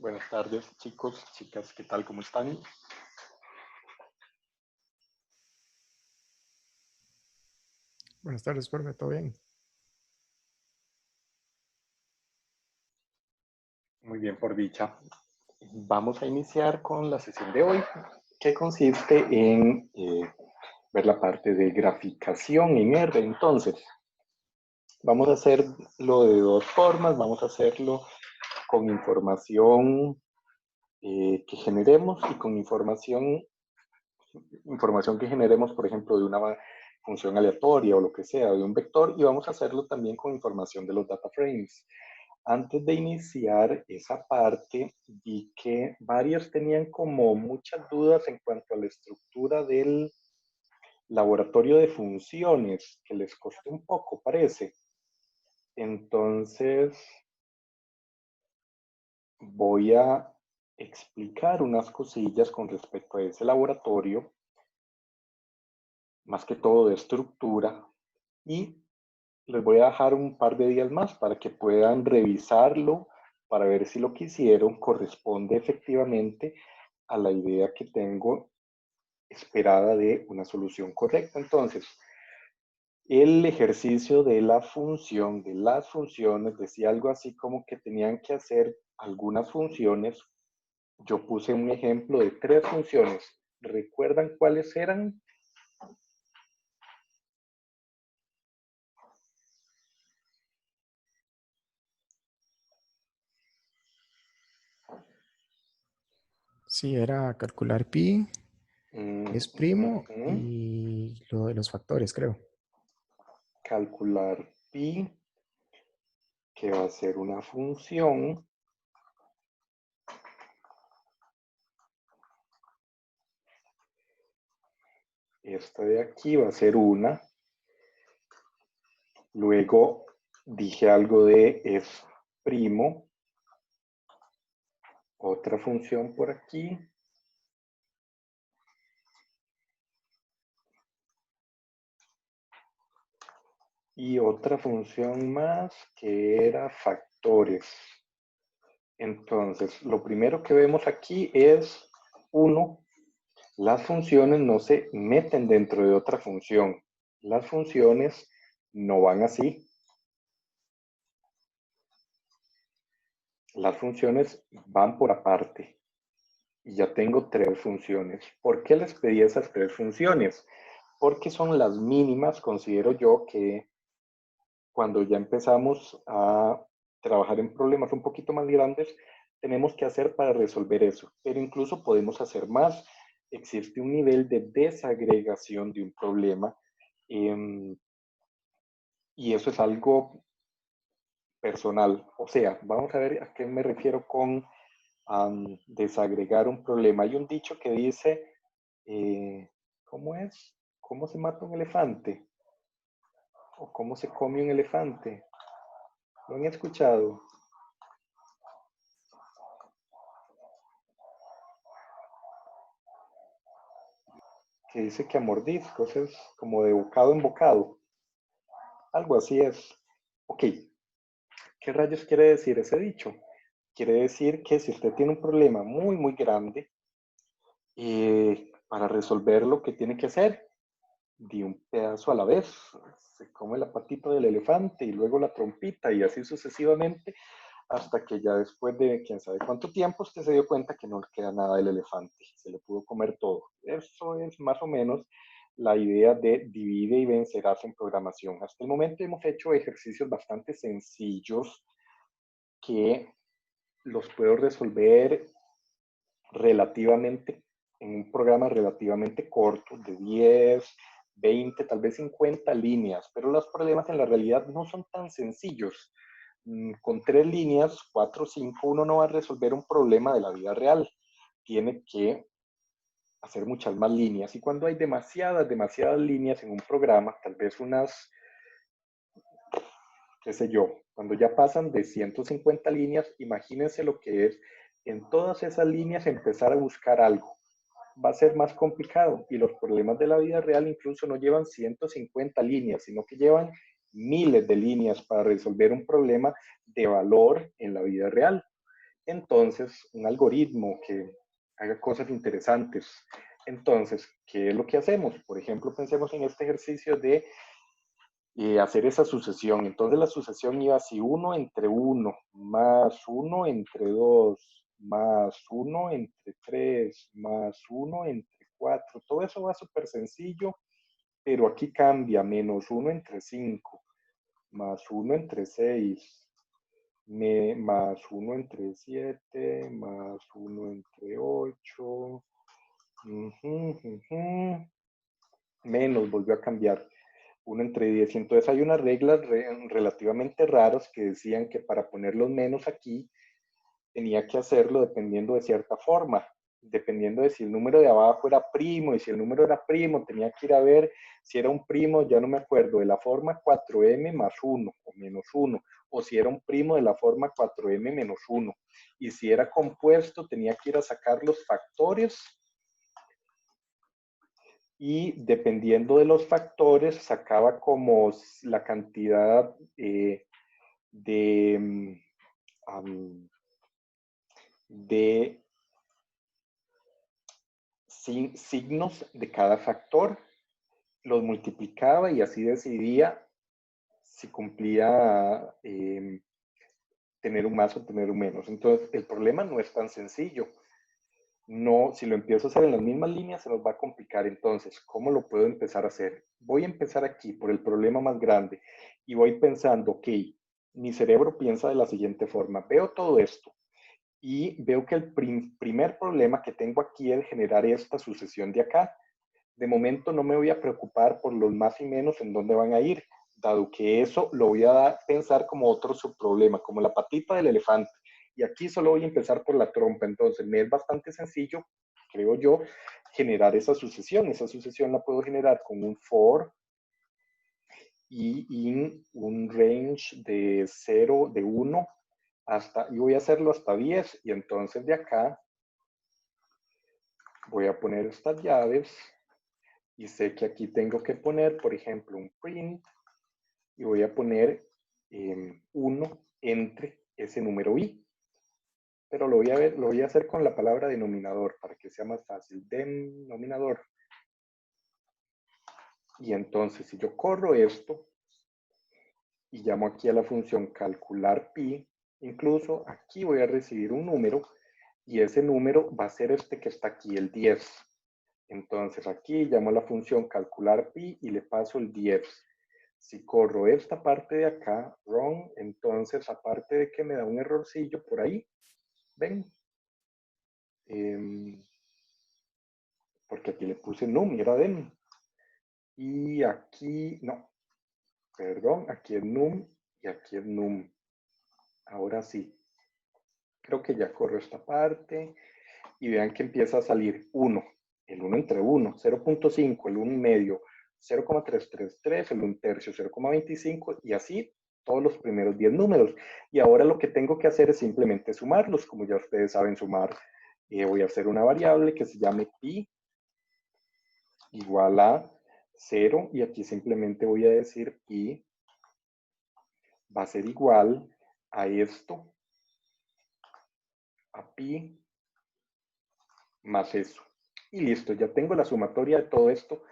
Buenas tardes, chicos, chicas, ¿qué tal? ¿Cómo están? Buenas tardes, profe, ¿todo bien? Muy bien, por dicha. Vamos a iniciar con la sesión de hoy, que consiste en ver la parte de graficación en R. Entonces, vamos a hacerlo de dos formas. Vamos a hacerlo con información que generemos y con información que generemos, por ejemplo, de una función aleatoria o lo que sea, de un vector, y vamos a hacerlo también con información de los data frames. Antes de iniciar esa parte, vi que varios tenían como muchas dudas en cuanto a la estructura del laboratorio de funciones, que les costó un poco, parece. Entonces, voy a explicar unas cosillas con respecto a ese laboratorio, más que todo de estructura, y les voy a dejar un par de días más para que puedan revisarlo, para ver si lo que hicieron corresponde efectivamente a la idea que tengo esperada de una solución correcta. Entonces, el ejercicio de la función, de las funciones, decía algo así como que tenían que hacer algunas funciones. Yo puse un ejemplo de 3 funciones. ¿Recuerdan cuáles eran? Sí, era calcular pi, es primo Mm. y lo de los factores, creo. Calcular pi, que va a ser una función. Esta de aquí va a ser una. Luego dije algo de es primo. Otra función por aquí. Y otra función más que era factores. Entonces, lo primero que vemos aquí es, uno, las funciones no se meten dentro de otra función. Las funciones no van así. Las funciones van por aparte. Y ya tengo 3 funciones. ¿Por qué les pedí esas 3 funciones? Porque son las mínimas, considero yo, que cuando ya empezamos a trabajar en problemas un poquito más grandes, tenemos que hacer para resolver eso. Pero incluso podemos hacer más. Existe un nivel de desagregación de un problema y eso es algo personal. O sea, vamos a ver a qué me refiero con desagregar un problema. Hay un dicho que dice, ¿cómo es? ¿Cómo se mata un elefante? ¿O cómo se come un elefante? ¿Lo han escuchado? Que dice que a mordiscos es como de bocado en bocado. Algo así es. Ok, ¿qué rayos quiere decir ese dicho? Quiere decir que si usted tiene un problema muy, muy grande, para resolverlo, ¿qué tiene que hacer? De un pedazo a la vez. Se come la patita del elefante y luego la trompita y así sucesivamente hasta que ya después de quién sabe cuánto tiempo usted se dio cuenta que no le queda nada del elefante, se le pudo comer todo. Eso es más o menos la idea de divide y vencerás en programación. Hasta el momento hemos hecho ejercicios bastante sencillos que los puedo resolver relativamente en un programa relativamente corto de 10, 20, tal vez 50 líneas, pero los problemas en la realidad no son tan sencillos. Con 3 líneas, 4 o 5, uno no va a resolver un problema de la vida real. Tiene que hacer muchas más líneas. Y cuando hay demasiadas líneas en un programa, tal vez unas, qué sé yo, cuando ya pasan de 150 líneas, imagínense lo que es en todas esas líneas empezar a buscar algo. Va a ser más complicado y los problemas de la vida real incluso no llevan 150 líneas, sino que llevan miles de líneas para resolver un problema de valor en la vida real. entonces un algoritmo que haga cosas interesantes. Entonces, ¿qué es lo que hacemos? Por ejemplo, pensemos en este ejercicio de hacer esa sucesión. Entonces la sucesión iba así: 1 entre 1, más 1 entre 2, más 1 entre 3, más 1 entre 4. Todo eso va súper sencillo, pero aquí cambia: menos 1 entre 5, más 1 entre 6, más 1 entre 7, más 1 entre 8, menos, volvió a cambiar, 1 entre 10. Y entonces hay unas reglas relativamente raras que decían que para poner los menos aquí tenía que hacerlo dependiendo de cierta forma, dependiendo de si el número de abajo era primo, y si el número era primo tenía que ir a ver si era un primo, ya no me acuerdo, de la forma 4m más 1 o menos 1, o si era un primo de la forma 4m menos 1. Y si era compuesto tenía que ir a sacar los factores, y dependiendo de los factores sacaba como la cantidad de, de signos de cada factor, los multiplicaba y así decidía si cumplía tener un más o tener un menos. Entonces el problema no es tan sencillo. No, si lo empiezo a hacer en las mismas líneas se nos va a complicar. Entonces, ¿cómo lo puedo empezar a hacer? Voy a empezar aquí por el problema más grande y voy pensando, ok, mi cerebro piensa de la siguiente forma: veo todo esto y veo que el primer problema que tengo aquí es generar esta sucesión de acá. De momento no me voy a preocupar por los más y menos en dónde van a ir, dado que eso lo voy a pensar como otro subproblema, como la patita del elefante. Y aquí solo voy a empezar por la trompa. Entonces me es bastante sencillo, creo yo, generar esa sucesión. Esa sucesión la puedo generar con un for y in un range de 0, de 1 hasta, y voy a hacerlo hasta 10. Y entonces de acá voy a poner estas llaves y sé que aquí tengo que poner, por ejemplo, un print, y voy a poner 1 entre ese número i. Pero lo voy a hacer con la palabra denominador para que sea más fácil. Denominador. Y entonces, si yo corro esto y llamo aquí a la función calcular pi, incluso aquí voy a recibir un número, y ese número va a ser este que está aquí, el 10. Entonces aquí llamo a la función calcular pi y le paso el 10. Si corro esta parte de acá, wrong, entonces aparte de que me da un errorcillo por ahí, ven, porque aquí le puse num y era dem. Y aquí, no, perdón, aquí es num y aquí es num. Ahora sí, creo que ya corro esta parte y vean que empieza a salir 1, el 1 entre 1, 0.5, el 1 medio, 0,333, el 1 tercio, 0,25 y así todos los primeros 10 números. Y ahora lo que tengo que hacer es simplemente sumarlos. Como ya ustedes saben sumar, voy a hacer una variable que se llame pi igual a 0, y aquí simplemente voy a decir pi va a ser igual a esto, a pi más eso. Y listo, ya tengo la sumatoria de todo esto,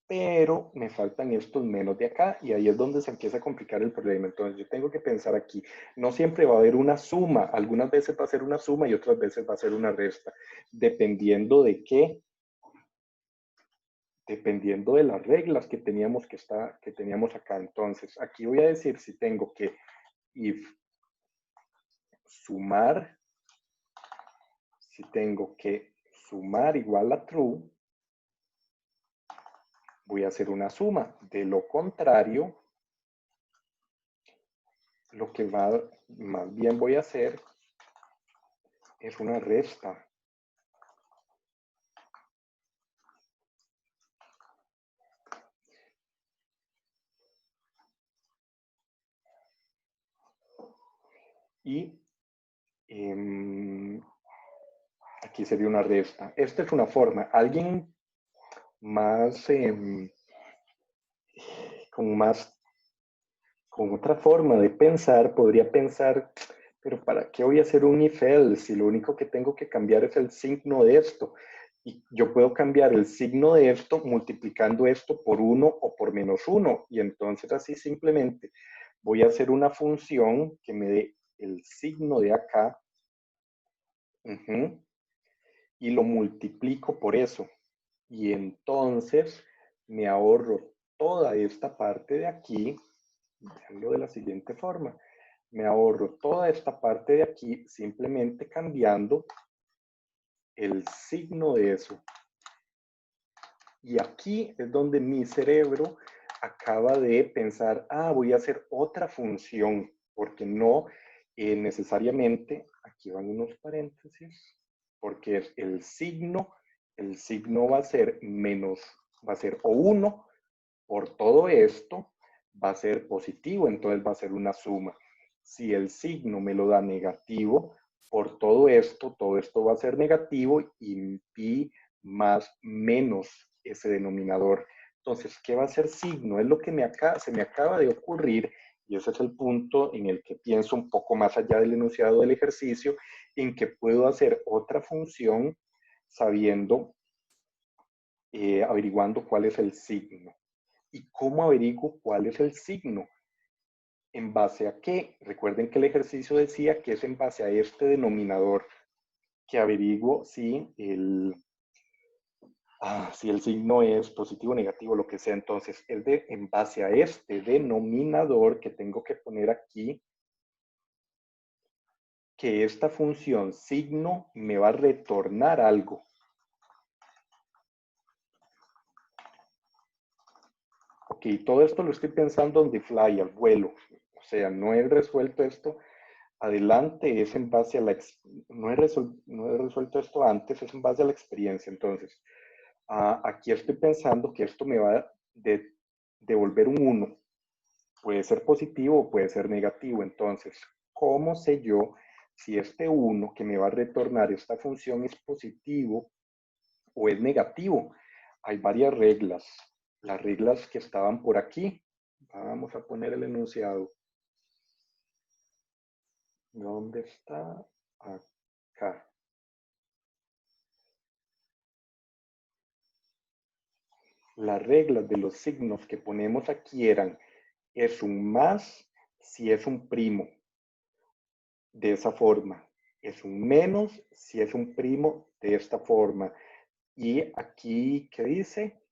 pero me faltan estos menos de acá, y ahí es donde se empieza a complicar el problema. Entonces yo tengo que pensar aquí, no siempre va a haber una suma, algunas veces va a ser una suma y otras veces va a ser una resta, dependiendo de qué, dependiendo de las reglas que teníamos que teníamos acá. Entonces aquí voy a decir si tengo que if sumar, si tengo que sumar igual a true, voy a hacer una suma. De lo contrario, lo que más bien voy a hacer es una resta. Y aquí sería una resta. Esta es una forma. Alguien más, con otra forma de pensar, podría pensar, pero ¿para qué voy a hacer un if else si lo único que tengo que cambiar es el signo de esto? Y yo puedo cambiar el signo de esto multiplicando esto por 1 o por -1. Y entonces así simplemente voy a hacer una función que me dé el signo de acá. Y lo multiplico por eso. Y entonces me ahorro toda esta parte de aquí, veanlo de la siguiente forma. Me ahorro toda esta parte de aquí simplemente cambiando el signo de eso. Y aquí es donde mi cerebro acaba de pensar, voy a hacer otra función, porque no necesariamente, aquí van unos paréntesis, porque es el signo va a ser va a ser o 1 por todo esto, va a ser positivo, entonces va a ser una suma. Si el signo me lo da negativo, por todo esto va a ser negativo y pi más menos ese denominador. Entonces, ¿qué va a ser signo? Es lo que se me acaba de ocurrir y ese es el punto en el que pienso un poco más allá del enunciado del ejercicio, en que puedo hacer otra función sabiendo, averiguando cuál es el signo. ¿Y cómo averiguo cuál es el signo? ¿En base a qué? Recuerden que el ejercicio decía que es en base a este denominador que averiguo si si el signo es positivo, negativo, lo que sea. Entonces, en base a este denominador que tengo que poner aquí, que esta función signo me va a retornar algo. Ok, todo esto lo estoy pensando on the fly, al vuelo. O sea, no he resuelto esto adelante, es en base a no he resuelto esto antes, es en base a la experiencia. Entonces, aquí estoy pensando que esto me va a devolver un 1. Puede ser positivo o puede ser negativo. Entonces, ¿cómo sé yo si este 1 que me va a retornar esta función es positivo o es negativo? Hay varias reglas. Las reglas que estaban por aquí. Vamos a poner el enunciado. ¿Dónde está? Acá. Las reglas de los signos que ponemos aquí eran, es un más si es un primo, de esa forma. Es un menos si es un primo, de esta forma. Y aquí, ¿qué dice?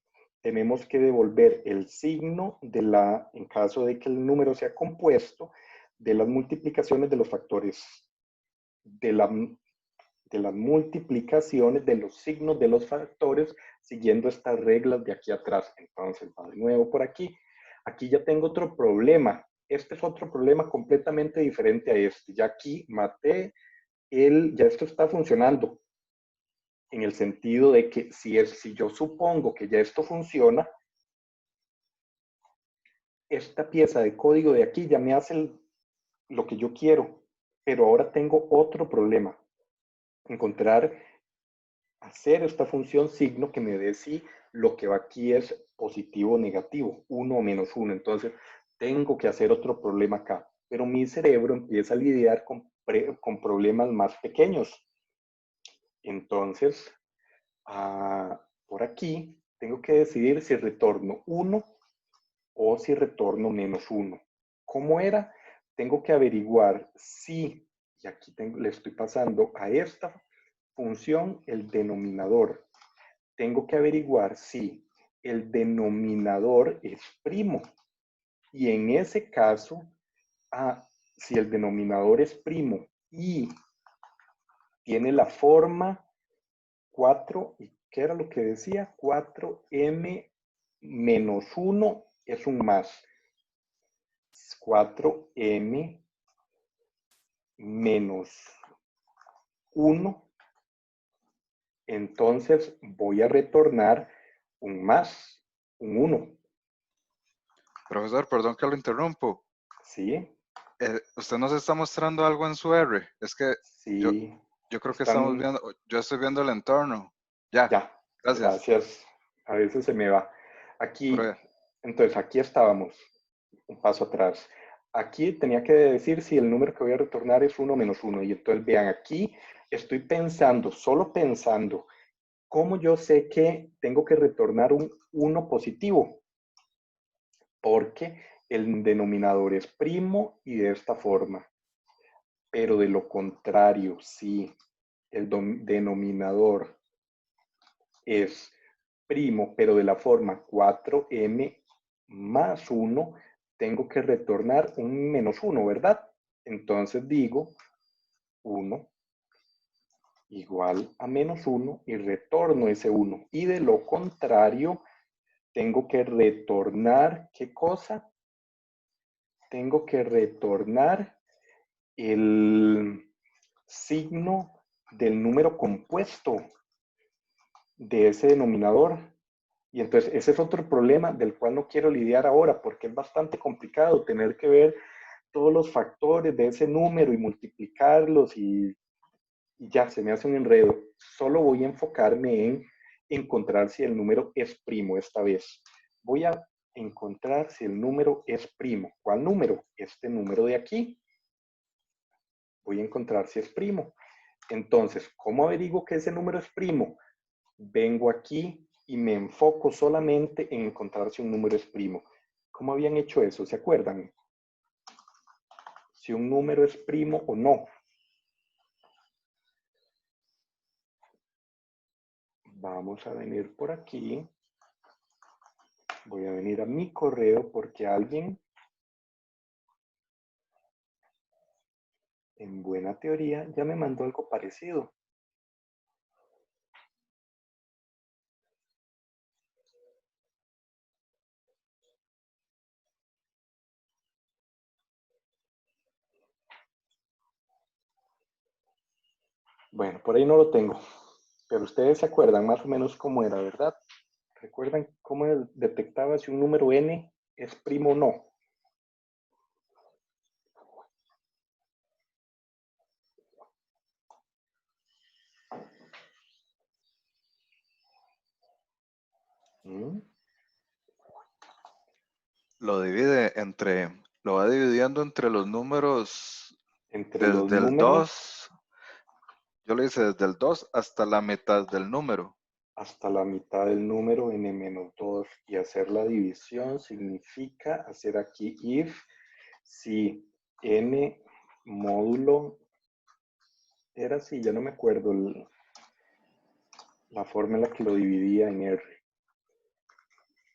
Tenemos que devolver el signo en caso de que el número sea compuesto, de las multiplicaciones de los factores, de las multiplicaciones de los signos de los factores, siguiendo estas reglas de aquí atrás. Entonces, va de nuevo por aquí. Aquí ya tengo otro problema. Este es otro problema completamente diferente a este. Ya aquí maté ya esto está funcionando. En el sentido de que si yo supongo que ya esto funciona, esta pieza de código de aquí ya me hace lo que yo quiero. Pero ahora tengo otro problema. Hacer esta función signo que me dé si lo que va aquí es positivo o negativo, 1 o -1. Entonces, tengo que hacer otro problema acá. Pero mi cerebro empieza a lidiar con problemas más pequeños. Entonces, por aquí, tengo que decidir si retorno 1 o si retorno -1. ¿Cómo era? Tengo que averiguar si, y aquí le estoy pasando a esta función el denominador. Tengo que averiguar si el denominador es primo. Y en ese caso, si el denominador es primo y tiene la forma 4, ¿y qué era lo que decía? 4m menos 1 es un más. 4m menos 1, entonces voy a retornar un más, un 1. Profesor, perdón que lo interrumpo. ¿Sí? Usted nos está mostrando algo en su R. Es que Sí. yo creo que estamos viendo, yo estoy viendo el entorno. Ya, Gracias. A veces se me va. Aquí, Pero, entonces aquí estábamos, un paso atrás. aquí tenía que decir si el número que voy a retornar es 1 menos 1. Y entonces vean, aquí estoy pensando, solo pensando, ¿cómo yo sé que tengo que retornar un 1 positivo? Porque el denominador es primo y de esta forma. Pero de lo contrario, si el denominador es primo, pero de la forma 4m más 1, tengo que retornar un menos 1, ¿verdad? Entonces digo 1 igual a menos 1 y retorno ese 1. Y de lo contrario, tengo que retornar, ¿qué cosa? Tengo que retornar el signo del número compuesto de ese denominador. Y entonces ese es otro problema del cual no quiero lidiar ahora porque es bastante complicado tener que ver todos los factores de ese número y multiplicarlos y ya se me hace un enredo. Solo voy a enfocarme en encontrar si el número es primo esta vez. Voy a encontrar si el número es primo. ¿Cuál número? Este número de aquí. Voy a encontrar si es primo. Entonces, ¿cómo averiguo que ese número es primo? Vengo aquí y me enfoco solamente en encontrar si un número es primo. ¿Cómo habían hecho eso? ¿Se acuerdan? Si un número es primo o no. Vamos a venir por aquí. Voy a venir a mi correo porque alguien, en buena teoría, ya me mandó algo parecido. Bueno, por ahí no lo tengo. Pero ustedes se acuerdan más o menos cómo era, ¿verdad? ¿Recuerdan cómo detectaba si un número n es primo o no? ¿Mm? Lo divide entre, lo va dividiendo entre los números Entre los desde el números 2. Yo le hice desde el 2 hasta la mitad del número. hasta la mitad del número n-2 y hacer la división significa hacer aquí if si n módulo era así, ya no me acuerdo la forma en la que lo dividía en R.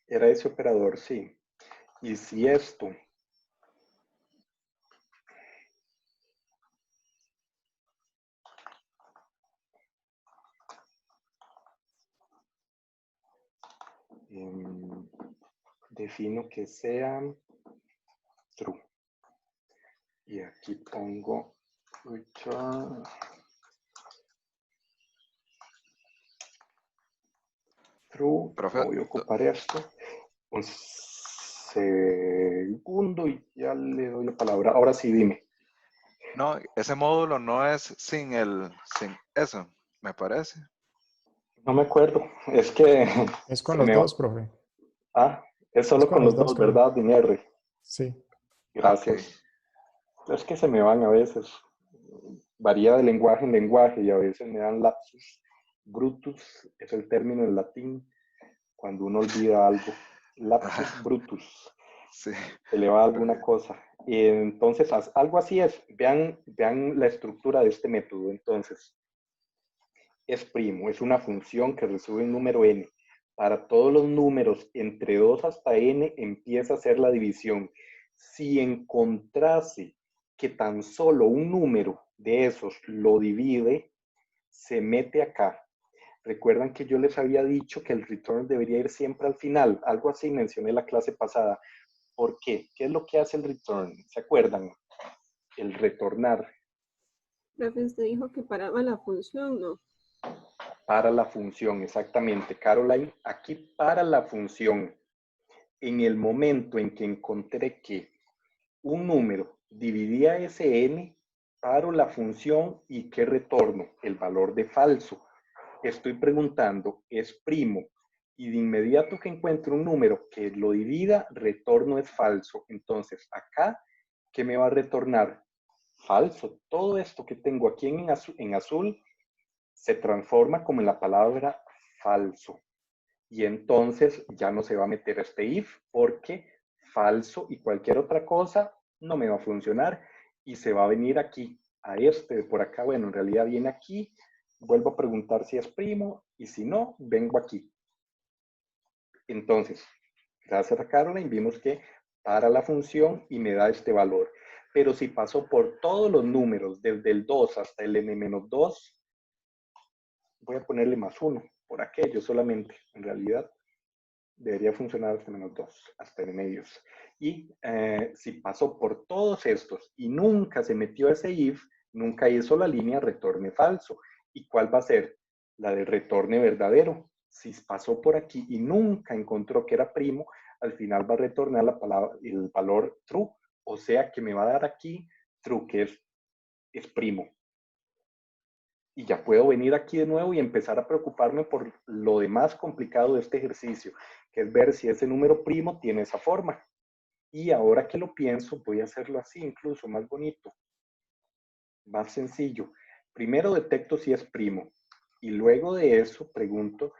Era ese operador, sí. Y si esto defino que sea true. Y aquí pongo return true. Profe, Voy a ocupar esto. Un segundo y ya le doy la palabra. Ahora sí, dime. no, ese módulo no es sin eso, me parece. No me acuerdo. Es que Es con se los me va. dos, profe. Ah, es Es solo con con los los dos, dos, creo. ¿verdad? En R. Sí. Ok. Gracias. Es que se me van a veces. Varía de lenguaje en lenguaje y a veces me dan lapsus. Brutus es el término en latín cuando uno olvida algo. Lapsus brutus. Sí. Se le va alguna cosa. Y entonces, algo así es. Vean la estructura de este método. Entonces, es primo, es una función que recibe un número n. Para todos los números entre 2 hasta n empieza a hacer la división. Si encontrase que tan solo un número de esos lo divide, se mete acá. Recuerdan que yo les había dicho que el return debería ir siempre al final. Algo así mencioné la clase pasada. ¿Por qué? ¿Qué es lo que hace el return? ¿Se acuerdan? El retornar. Profe, usted dijo que paraba la función, ¿no? Para la función, exactamente. Caroline, aquí para la función. En el momento en que encontré que un número dividía ese n, paro la función y ¿qué retorno? El valor de falso. Estoy preguntando, ¿es primo? Y de inmediato que encuentro un número que lo divida, retorno es falso. Entonces, acá ¿qué me va a retornar? Falso. Todo esto que tengo aquí en azul se transforma como en la palabra falso. Y entonces ya no se va a meter este if porque falso y cualquier otra cosa no me va a funcionar y se va a venir aquí, a este de por acá. Bueno, en realidad viene aquí, vuelvo a preguntar si es primo y si no, vengo aquí. Entonces, gracias a Caroline vimos que para la función y me da este valor. Pero si paso por todos los números, desde el 2 hasta el n-2, voy a ponerle más 1 por aquello solamente. En realidad, debería funcionar hasta -2, hasta en medios. Y si pasó por todos estos y nunca se metió ese if, nunca hizo la línea retorne falso. ¿Y cuál va a ser? La de retorne verdadero. Si pasó por aquí y nunca encontró que era primo, al final va a retornar la palabra, el valor true. O sea que me va a dar aquí true, que es primo. Y ya puedo venir aquí de nuevo y empezar a preocuparme por lo demás complicado de este ejercicio, que es ver si ese número primo tiene esa forma. Y ahora que lo pienso, voy a hacerlo así, incluso más bonito, más sencillo. Primero detecto si es primo y luego de eso pregunto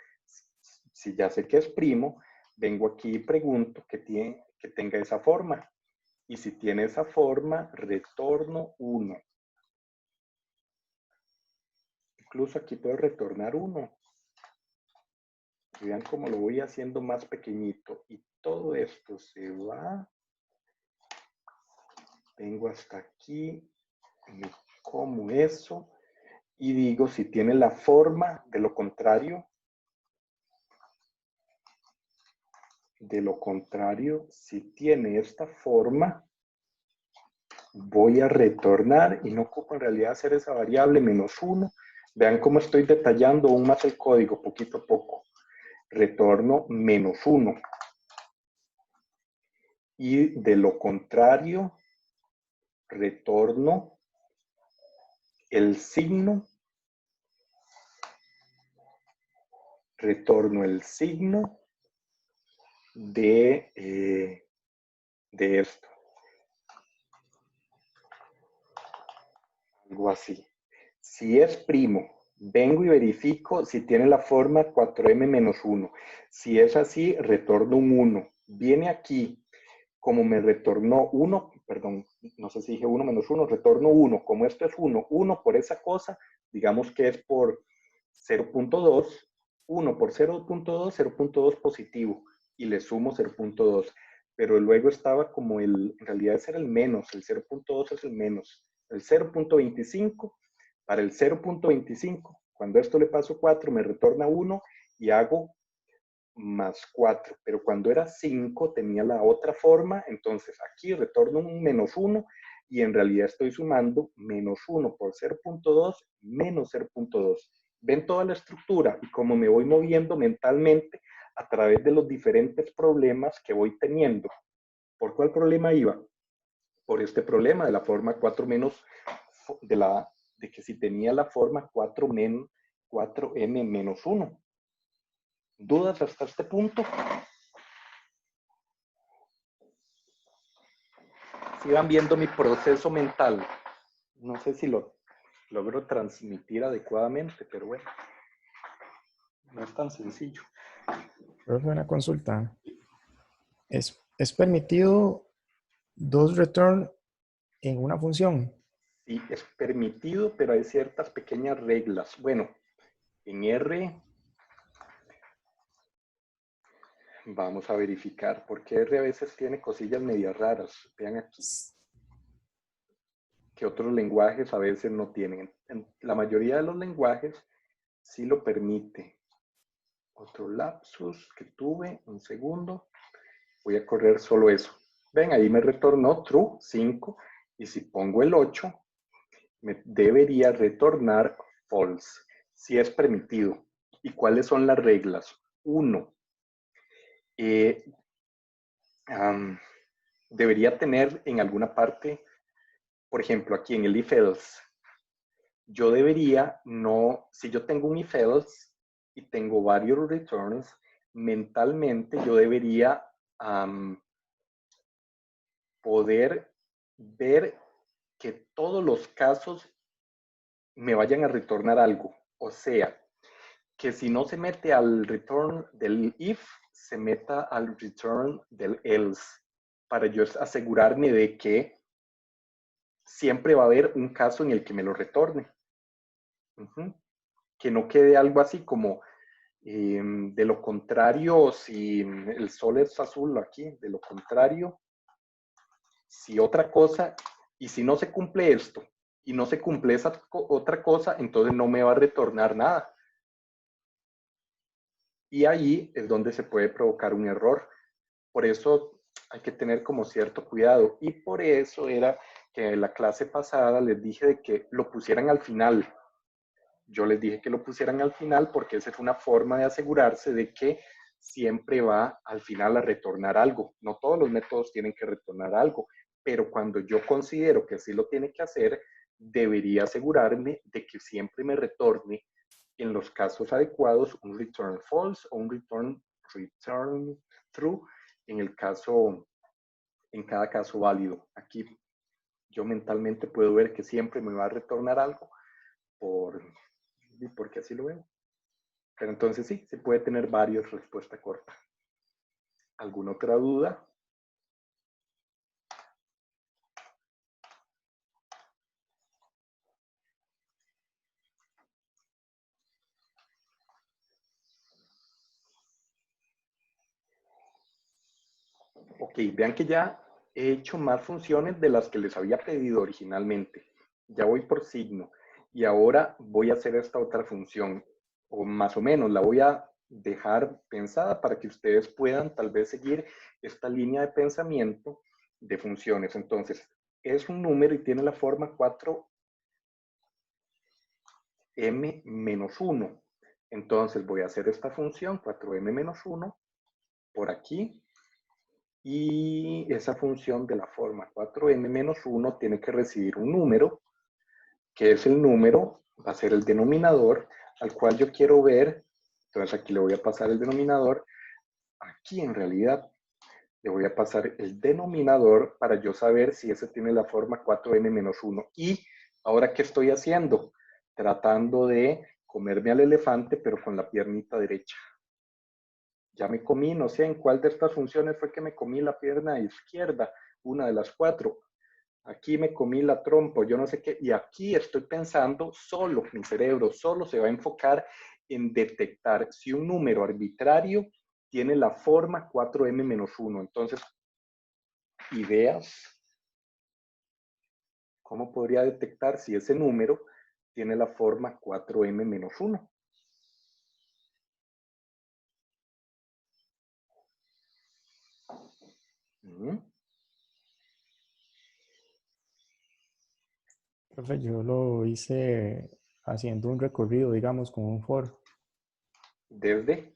si ya sé que es primo, vengo aquí y pregunto que tenga esa forma. Y si tiene esa forma, retorno 1. Incluso aquí puedo retornar 1. Vean cómo lo voy haciendo más pequeñito. Y todo esto se va. Vengo hasta aquí. Me como eso. Y digo si tiene la forma. De lo contrario, si tiene esta forma, voy a retornar. Y no ocupo en realidad hacer esa variable -1. Vean cómo estoy detallando aún más el código poquito a poco. Retorno -1. Y de lo contrario, retorno el signo. Retorno el signo de esto. Algo así. Si es primo, vengo y verifico si tiene la forma 4m-1. Si es así, retorno un 1. Viene aquí, como me retornó 1, perdón, no sé si dije 1 menos 1, retorno 1. Como esto es 1, 1 por esa cosa, digamos que es por 0.2, 1 por 0.2, 0.2 positivo, y le sumo 0.2. Pero luego estaba como en realidad ese era el menos, el 0.2 es el menos. El 0.25, para el 0.25, cuando esto le paso 4, me retorna 1 y hago más 4. Pero cuando era 5 tenía la otra forma, entonces aquí retorno un -1 y en realidad estoy sumando -1 por 0.2 menos 0.2. ¿Ven toda la estructura y cómo me voy moviendo mentalmente a través de los diferentes problemas que voy teniendo? ¿Por cuál problema iba? Por este problema de la forma 4 menos, de que si tenía la forma 4m-1. ¿Dudas hasta este punto? Sigan viendo mi proceso mental. No sé si lo logro transmitir adecuadamente, pero bueno, no es tan sencillo. Profe, una consulta. ¿Es permitido 2 return en una función? Sí, es permitido, pero hay ciertas pequeñas reglas. Bueno, en R vamos a verificar, porque R a veces tiene cosillas medias raras. Vean aquí. Que otros lenguajes a veces no tienen. La mayoría de los lenguajes sí lo permite. Otro lapsus que tuve, un segundo. Voy a correr solo eso. Ven, ahí me retornó true, 5. Y si pongo el 8, me debería retornar false. Si es permitido. ¿Y cuáles son las reglas? 1. Debería tener en alguna parte, por ejemplo, aquí en el if else, yo debería no, si yo tengo un if else y tengo varios returns, mentalmente yo debería poder ver que todos los casos me vayan a retornar algo. O sea, que si no se mete al return del if, se meta al return del else, para yo asegurarme de que siempre va a haber un caso en el que me lo retorne. Que no quede algo así como de lo contrario, si el sol es azul aquí, de lo contrario, si otra cosa, y si no se cumple esto, y no se cumple esa otra cosa, entonces no me va a retornar nada. Y ahí es donde se puede provocar un error. Por eso hay que tener como cierto cuidado. Y por eso era que en la clase pasada les dije de que lo pusieran al final. Yo les dije que lo pusieran al final porque esa es una forma de asegurarse de que siempre va al final a retornar algo. No todos los métodos tienen que retornar algo, pero cuando yo considero que sí lo tiene que hacer, debería asegurarme de que siempre me retorne en los casos adecuados un return false o un return true en cada caso válido. Aquí yo mentalmente puedo ver que siempre me va a retornar algo porque así lo veo. Pero entonces sí, se puede tener varios respuesta corta. ¿Alguna otra duda? Ok, vean que ya he hecho más funciones de las que les había pedido originalmente. Ya voy por signo. Y ahora voy a hacer esta otra función. O más o menos la voy a dejar pensada para que ustedes puedan tal vez seguir esta línea de pensamiento de funciones. Entonces, es un número y tiene la forma 4m-1. Entonces voy a hacer esta función 4m-1 por aquí. Y esa función de la forma 4m-1 tiene que recibir un número, que es el número, va a ser el denominador, al cual yo quiero ver. Entonces aquí le voy a pasar el denominador. Aquí en realidad le voy a pasar el denominador para yo saber si ese tiene la forma 4m-1. Y ahora, ¿qué estoy haciendo? Tratando de comerme al elefante, pero con la piernita derecha. Ya me comí, no sé en cuál de estas funciones fue que me comí la pierna izquierda, una de las 4. Aquí me comí la trompa, yo no sé qué, y aquí estoy pensando solo, mi cerebro solo se va a enfocar en detectar si un número arbitrario tiene la forma 4m-1. Entonces, ideas, ¿cómo podría detectar si ese número tiene la forma 4m-1? Profe, yo lo hice haciendo un recorrido, digamos, con un for. Desde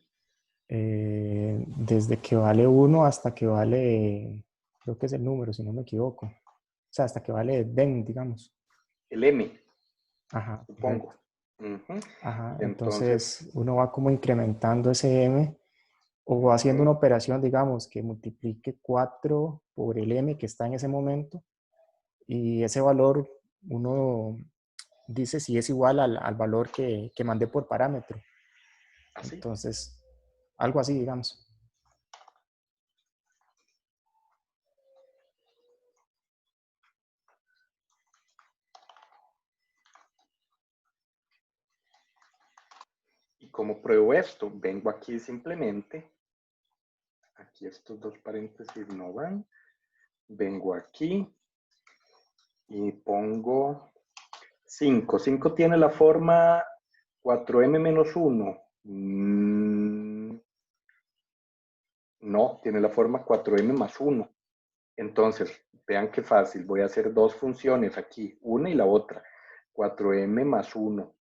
Desde que vale 1 hasta que vale, creo que es el número, si no me equivoco. O sea, hasta que vale den, digamos. el m, Ajá, supongo. correcto. Ajá, Entonces, entonces uno va como incrementando ese m o va haciendo una operación, digamos, que multiplique 4 por el m que está en ese momento y ese valor uno dice si es igual al valor que mandé por parámetro. así. Entonces, algo así, digamos. ¿Y cómo pruebo esto? Vengo aquí simplemente, aquí estos dos paréntesis no van, vengo aquí y pongo 5. 5 tiene la forma 4m-1. No, tiene la forma 4m+1. Entonces, vean qué fácil. Voy a hacer dos funciones aquí, una y la otra. 4m+1.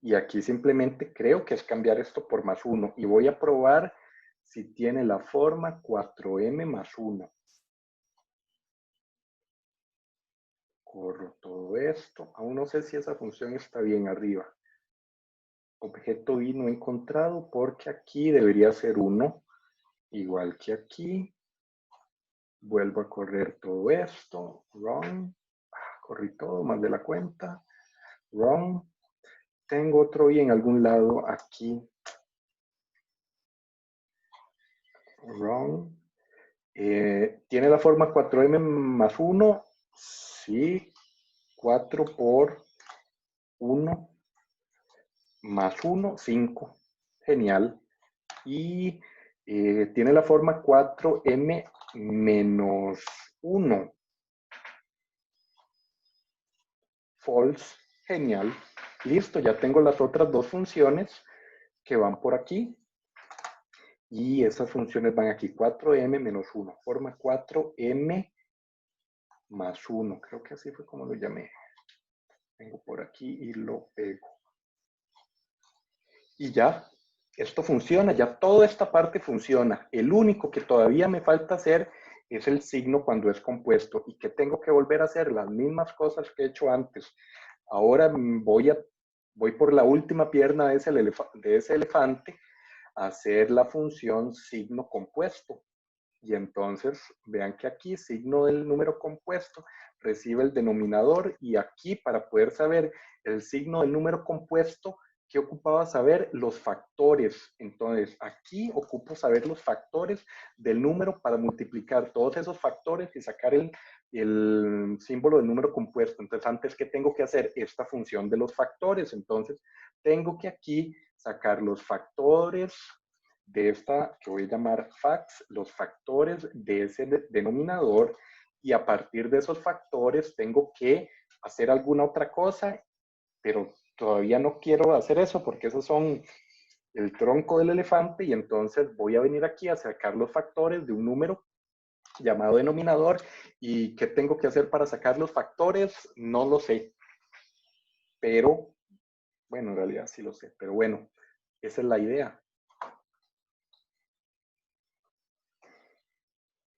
Y aquí simplemente creo que es cambiar esto por +1. Y voy a probar si tiene la forma 4m+1. Corro todo esto. Aún no sé si esa función está bien arriba. Objeto i no encontrado porque aquí debería ser 1. Igual que aquí. Vuelvo a correr todo esto. Run. Corrí todo, más de la cuenta. Run. Tengo otro i en algún lado aquí. Run. ¿Tiene la forma 4m más 1? Sí. 4 por 1 más 1, 5. Genial. Y tiene la forma 4m menos 1. False. Genial. Listo, ya tengo las otras dos funciones que van por aquí. Y esas funciones van aquí. 4m menos 1. Forma 4m más 1. Creo que así fue como lo llamé. Vengo por aquí y lo pego. Y ya, esto funciona, ya toda esta parte funciona. El único que todavía me falta hacer es el signo cuando es compuesto y que tengo que volver a hacer las mismas cosas que he hecho antes. Ahora voy por la última pierna de ese elefante a hacer la función signo compuesto. Y entonces vean que aquí signo del número compuesto recibe el denominador y aquí para poder saber el signo del número compuesto, ¿qué ocupaba saber? Los factores. Entonces aquí ocupo saber los factores del número para multiplicar todos esos factores y sacar el símbolo del número compuesto. Entonces antes, ¿qué tengo que hacer? Esta función de los factores. Entonces tengo que aquí sacar los factores de esta que voy a llamar facts, los factores de ese denominador, y a partir de esos factores tengo que hacer alguna otra cosa, pero todavía no quiero hacer eso porque esos son el tronco del elefante y entonces voy a venir aquí a sacar los factores de un número llamado denominador. ¿Y qué tengo que hacer para sacar los factores? No lo sé, pero bueno, en realidad sí lo sé, pero bueno, esa es la idea.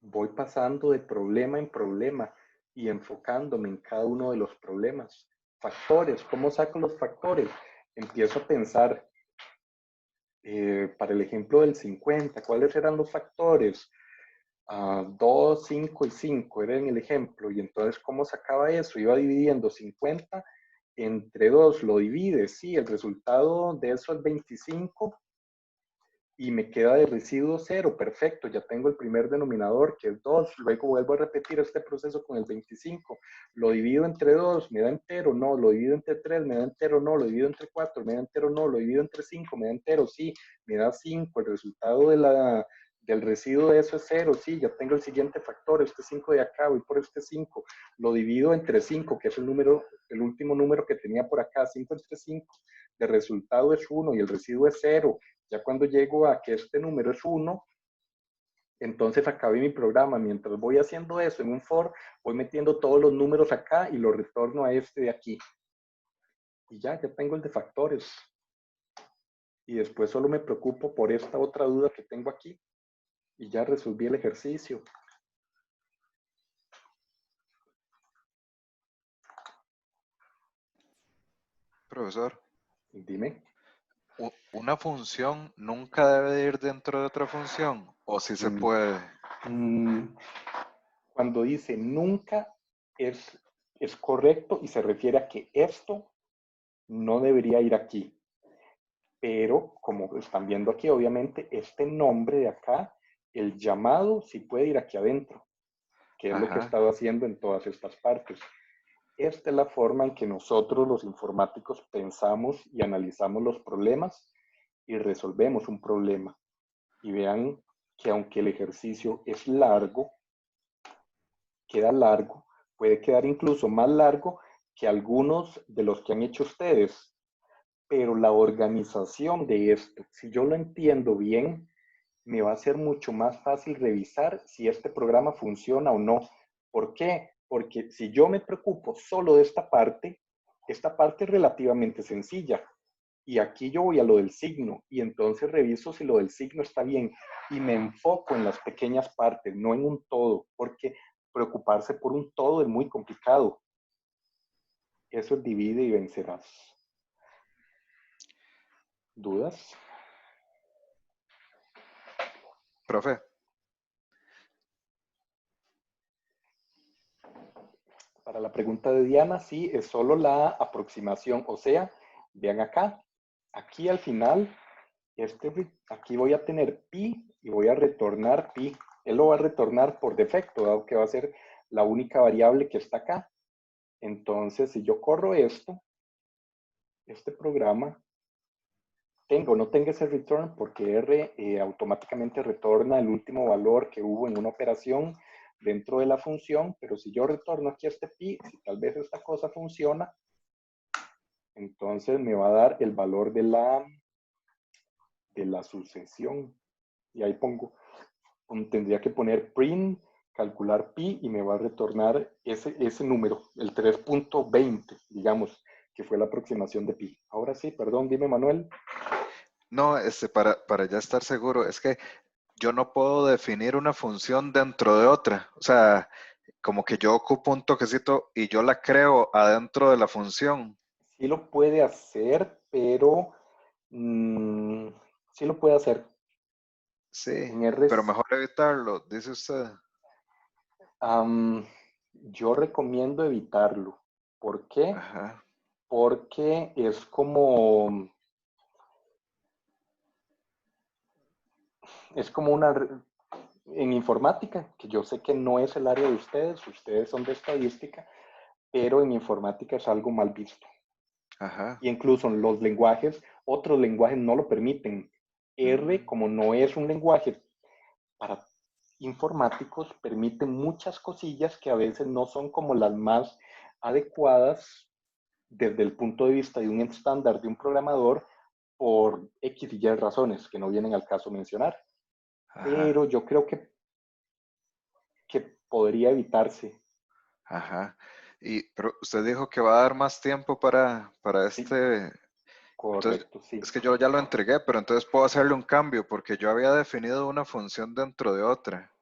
Voy pasando de problema en problema y enfocándome en cada uno de los problemas. Factores, ¿cómo saco los factores? Empiezo a pensar, para el ejemplo del 50, ¿cuáles eran los factores? 2, 5 y 5 era en el ejemplo. Y entonces, ¿cómo sacaba eso? Iba dividiendo 50 entre 2, lo divide, sí, el resultado de eso es 25 y me queda de residuo 0, perfecto, ya tengo el primer denominador que es 2, luego vuelvo a repetir este proceso con el 25, lo divido entre 2, me da entero, no, lo divido entre 3, me da entero, no, lo divido entre 4, me da entero, no, lo divido entre 5, me da entero, sí, me da 5, el resultado del residuo de eso es 0, sí, ya tengo el siguiente factor, este 5 de acá, voy por este 5, lo divido entre 5, que es el último número que tenía por acá, 5 entre 5, el resultado es 1 y el residuo es 0, ya cuando llego a que este número es 1, entonces acabé mi programa. Mientras voy haciendo eso en un for, voy metiendo todos los números acá y los retorno a este de aquí. Y ya tengo el de factores. Y después solo me preocupo por esta otra duda que tengo aquí. Y ya resolví el ejercicio. Profesor, Dime. ¿una función nunca debe de ir dentro de otra función? ¿O si se puede? Cuando dice nunca es correcto y se refiere a que esto no debería ir aquí. Pero como están viendo aquí, obviamente, este nombre de acá, el llamado, sí puede ir aquí adentro, que es lo que he Ajá. estado haciendo en todas estas partes. Esta es la forma en que nosotros los informáticos pensamos y analizamos los problemas y resolvemos un problema. Y vean que aunque el ejercicio es largo, queda largo, puede quedar incluso más largo que algunos de los que han hecho ustedes. Pero la organización de esto, si yo lo entiendo bien, me va a ser mucho más fácil revisar si este programa funciona o no. ¿Por qué? Porque si yo me preocupo solo de esta parte es relativamente sencilla. Y aquí yo voy a lo del signo y entonces reviso si lo del signo está bien y me enfoco en las pequeñas partes, no en un todo, porque preocuparse por un todo es muy complicado. Eso es divide y vencerás. ¿Dudas? Profe, Para la pregunta de Diana, sí, es solo la aproximación. O sea, vean acá, aquí al final, aquí voy a tener pi y voy a retornar pi. Él lo va a retornar por defecto, dado que va a ser la única variable que está acá. Entonces, si yo corro esto, este programa, no tenga ese return porque R automáticamente retorna el último valor que hubo en una operación dentro de la función, pero si yo retorno aquí este pi, si tal vez esta cosa funciona, entonces me va a dar el valor de la sucesión. Y ahí tendría que poner print, calcular pi y me va a retornar ese número, el 3.20, digamos, que fue la aproximación de pi. Ahora sí, perdón, dime Manuel. No, para ya estar seguro, es que yo no puedo definir una función dentro de otra. O sea, como que yo ocupo un toquecito y yo la creo adentro de la función. Sí lo puede hacer, pero sí lo puede hacer. Sí, En R, pero mejor evitarlo, dice usted. yo recomiendo evitarlo. ¿Por qué? Ajá. Porque es como en informática, que yo sé que no es el área de ustedes son de estadística, pero en informática es algo mal visto. Ajá. Y incluso los lenguajes, otros lenguajes no lo permiten. R, como no es un lenguaje para informáticos, permite muchas cosillas que a veces no son como las más adecuadas desde el punto de vista de un estándar de un programador por X y Y razones que no vienen al caso mencionar. Ajá. Pero yo creo que podría evitarse. Ajá. Pero usted dijo que va a dar más tiempo para Sí, este. Entonces, correcto, sí. es que yo ya lo entregué, pero entonces puedo hacerle un cambio porque yo había definido una función dentro de otra.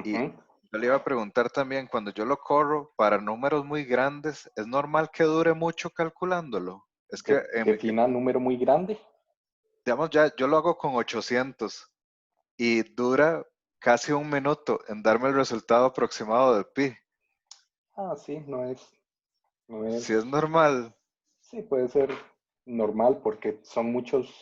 Y Ujú. yo le iba a preguntar también, cuando yo lo corro para números muy grandes, ¿es normal que dure mucho calculándolo? Es que, Defina número muy grande. digamos, ya yo lo hago con 800 y dura casi un minuto en darme el resultado aproximado de pi. Sí, no es, Si es normal. sí, puede ser normal porque son muchos,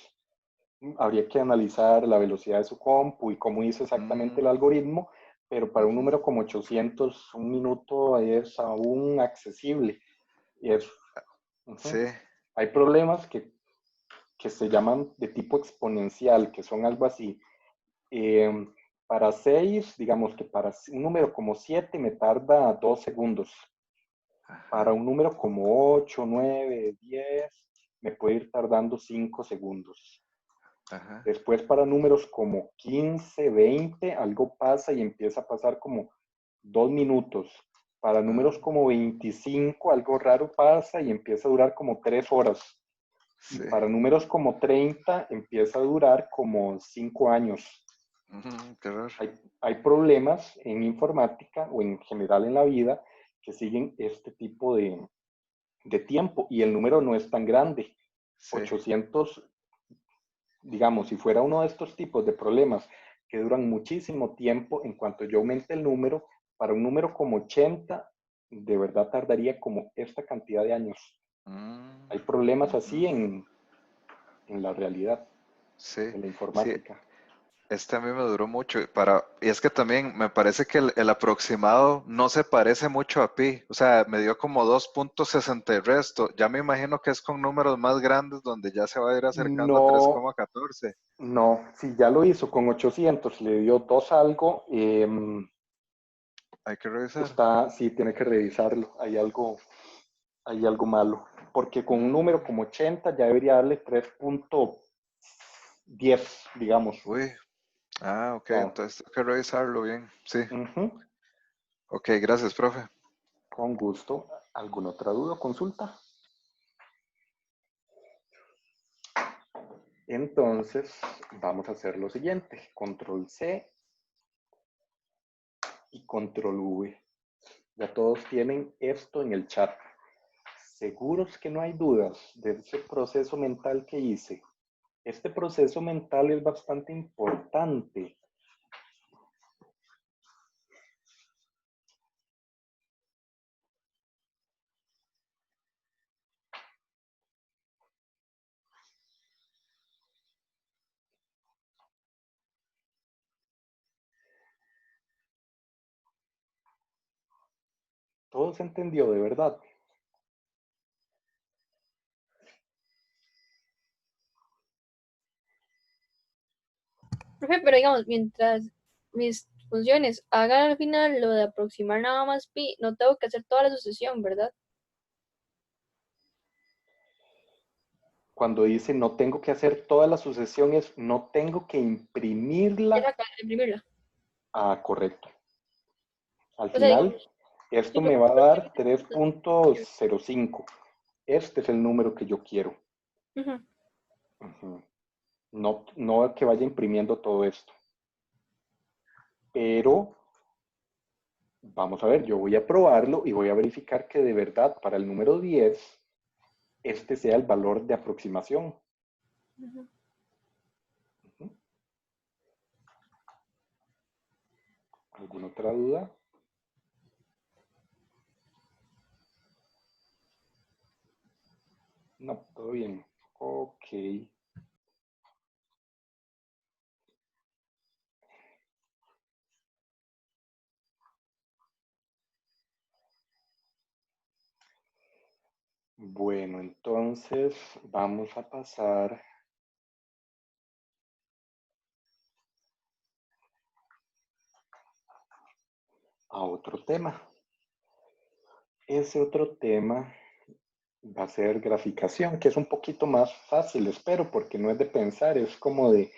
habría que analizar la velocidad de su compu y cómo hizo exactamente el Mm, algoritmo, pero para un ujú, número como 800, un minuto es aún accesible. Y sí. ujú. Hay problemas que se llaman de tipo exponencial, que son algo así. Eh, para 6, digamos que para un número como 7 me tarda 2 segundos. Para Ajá, un número como 8, 9, 10, me puede ir tardando 5 segundos. ajá. Después para números como 15, 20, algo pasa y empieza a pasar como 2 minutos. Para Ah, números como 25, algo raro pasa y empieza a durar como 3 horas. Y sí. para números como 30, empieza a durar como 5 años. Ujú, qué raro. Hay problemas en informática o en general en la vida que siguen este tipo de tiempo y el número no es tan grande. Sí. 800, digamos, si fuera uno de estos tipos de problemas que duran muchísimo tiempo, en cuanto yo aumente el número, para un número como 80, de verdad tardaría como esta cantidad de años. Mm, Hay problemas ujú, así en la realidad sí, de la sí. informática. Este a mí me duró mucho y es que también me parece que el aproximado no se parece mucho a pi, o sea, me dio como 2.60 y resto, ya me imagino que es con números más grandes donde ya se va a ir acercando a No, 3,14. no, si ya lo hizo con 800, le dio 2 algo, Hay que revisar. sí, tiene que revisarlo, hay algo malo, porque con un número Mm, como 80 ya debería darle 3.10, digamos. uy, ok, Wow. entonces hay que revisarlo bien, sí. Ujú. Ok, gracias, profe. Con gusto. ¿Alguna otra duda o consulta? Entonces, vamos a hacer lo siguiente. Control C y Control V. Ya todos tienen esto en el chat. ¿Seguros que no hay dudas de ese proceso mental que hice? Este proceso mental es bastante importante. Todo se entendió, de verdad. Profe, pero digamos, mientras mis funciones hagan al final lo de aproximar nada más pi, no tengo que hacer toda la sucesión, ¿verdad? Cuando dice no tengo que hacer toda la sucesión es no tengo que Ya imprimirla. acabo de imprimirla. Ah, correcto. Al O sea, final, digamos, esto me va a supongo dar que... 3.05. Este es el número que yo quiero. Ujú. Ujú. No, no que vaya imprimiendo todo esto. Pero vamos a ver, yo voy a probarlo y voy a verificar que de verdad para el número 10 este sea el valor de aproximación. Ujú. Ujú. ¿Alguna otra duda? No, todo bien. Ok. Bueno, entonces vamos a pasar a otro tema. Ese otro tema va a ser graficación, que es un poquito más fácil, espero, porque no es de pensar, es como de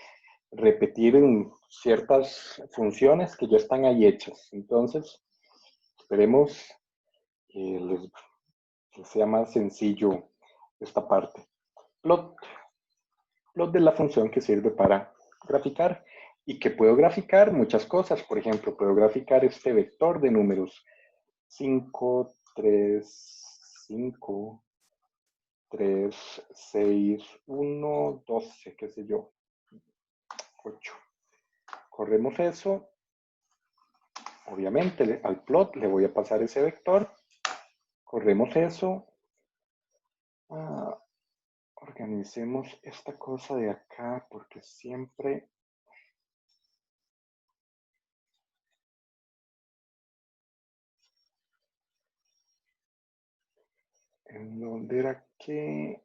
repetir en ciertas funciones que ya están ahí hechas. Entonces, esperemos que sea más sencillo esta parte. Plot, plot de la función que sirve para graficar y que puedo graficar muchas cosas. Por ejemplo, puedo graficar este vector de números 5, 3, 5, 3, 6, 1, 12, qué sé yo, 8. Corremos eso. Obviamente al plot le voy a pasar ese vector. Corremos eso. Organicemos esta cosa de acá porque siempre... ¿En dónde era que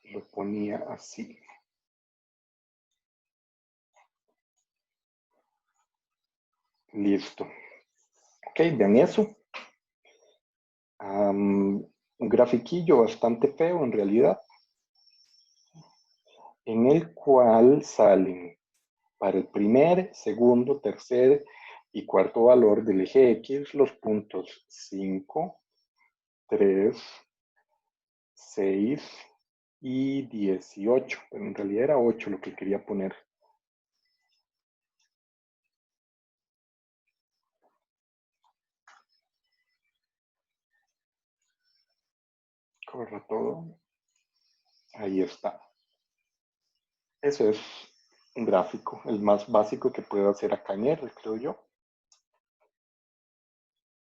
lo ponía así? Listo. Ok, vean eso. Un grafiquillo bastante feo en realidad, en el cual salen para el primer, segundo, tercer y cuarto valor del eje X los puntos 5, 3, 6 y 18. Pero en realidad era 8 lo que quería poner. Corre todo. Ahí está. Eso es un gráfico, el más básico que puedo hacer acá en R, creo yo.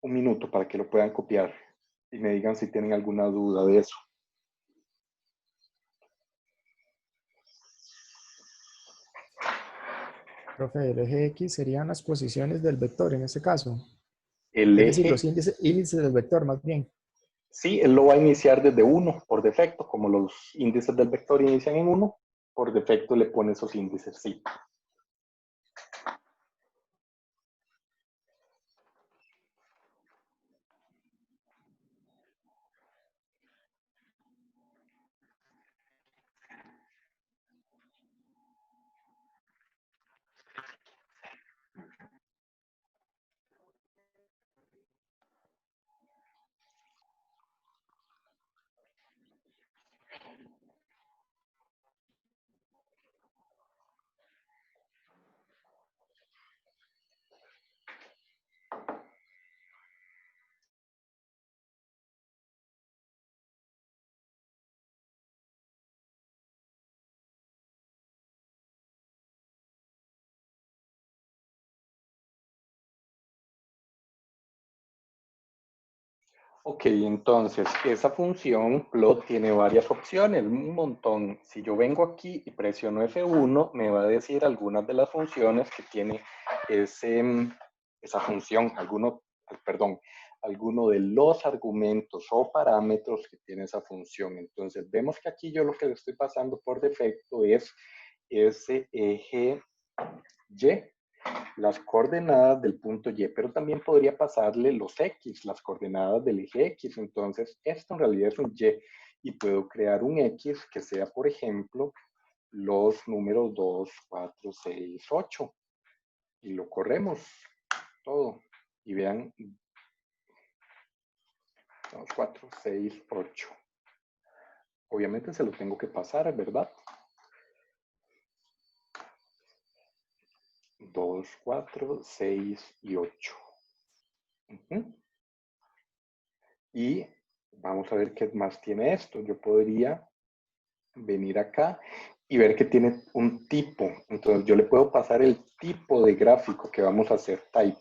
Un minuto para que lo puedan copiar y me digan si tienen alguna duda de eso. Profe, el eje X serían las posiciones del vector en este caso. El Es decir, los eje, índices del vector más bien. sí, él lo va a iniciar desde 1 por defecto, como los índices del vector inician en 1, por defecto le pone esos índices, sí. Ok, entonces esa función plot tiene varias opciones, un montón. Si yo vengo aquí y presiono F1, me va a decir algunas de las funciones que tiene esa función, alguno de los argumentos o parámetros que tiene esa función. Entonces vemos que aquí yo lo que le estoy pasando por defecto es ese eje Y, las coordenadas del punto Y, pero también podría pasarle los X, las coordenadas del eje X. Entonces, esto en realidad es un Y y puedo crear un X que sea, por ejemplo, los números 2, 4, 6, 8. Y lo corremos todo. Y vean, 2, 4, 6, 8. Obviamente se lo tengo que pasar, ¿verdad? 2, 4, 6 y 8. Y vamos a ver qué más tiene esto. Yo podría venir acá y ver que tiene un tipo. Entonces yo le puedo pasar el tipo de gráfico que vamos a hacer type.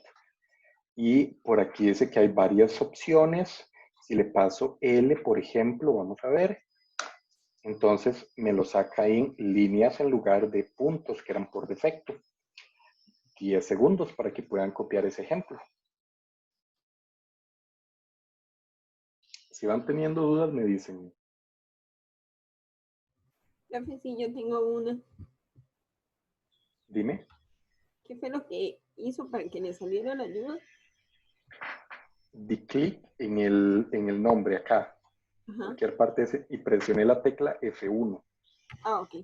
Y por aquí dice que hay varias opciones. Si le paso L, por ejemplo, vamos a ver. Entonces me lo saca en líneas en lugar de puntos que eran por defecto. 10 segundos para que puedan copiar ese ejemplo. Si van teniendo dudas, me dicen. Profe, sí, yo tengo una. Dime. ¿Qué fue lo que hizo para que le saliera la ayuda? Di clic en el nombre acá. Ajá. Cualquier parte y presioné la tecla F1. Ah, ok.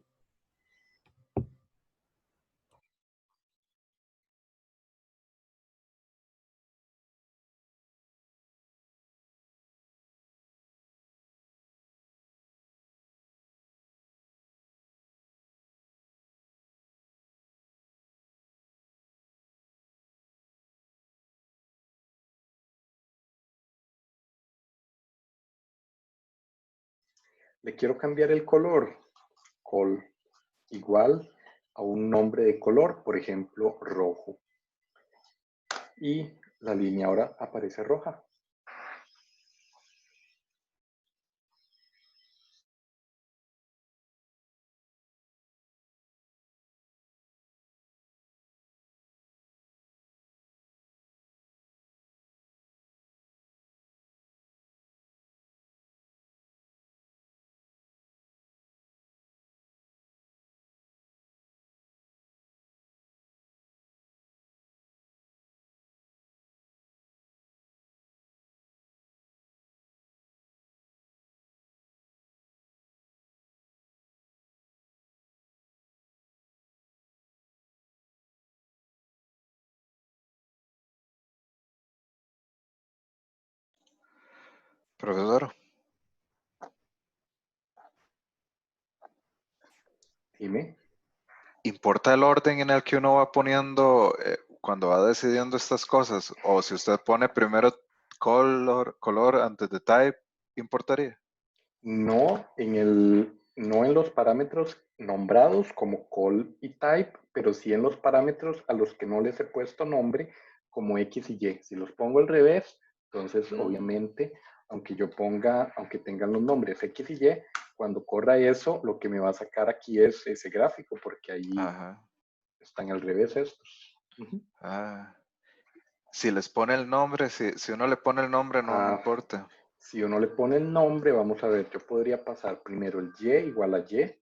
Le quiero cambiar el color. Igual a un nombre de color, por ejemplo, rojo. Y la línea ahora aparece roja. Profesor, Dime. ¿importa el orden en el que uno va poniendo cuando va decidiendo estas cosas? O si usted pone primero color antes de type, ¿importaría? No en los parámetros nombrados como call y type, pero sí en los parámetros a los que no les he puesto nombre como X y Y. Si los pongo al revés, entonces obviamente, aunque tengan los nombres X y Y, cuando corra eso, lo que me va a sacar aquí es ese gráfico, porque ahí están al revés estos. Si les pone el nombre, si uno le pone el nombre, no importa. Si uno le pone el nombre, vamos a ver, yo podría pasar primero el Y igual a Y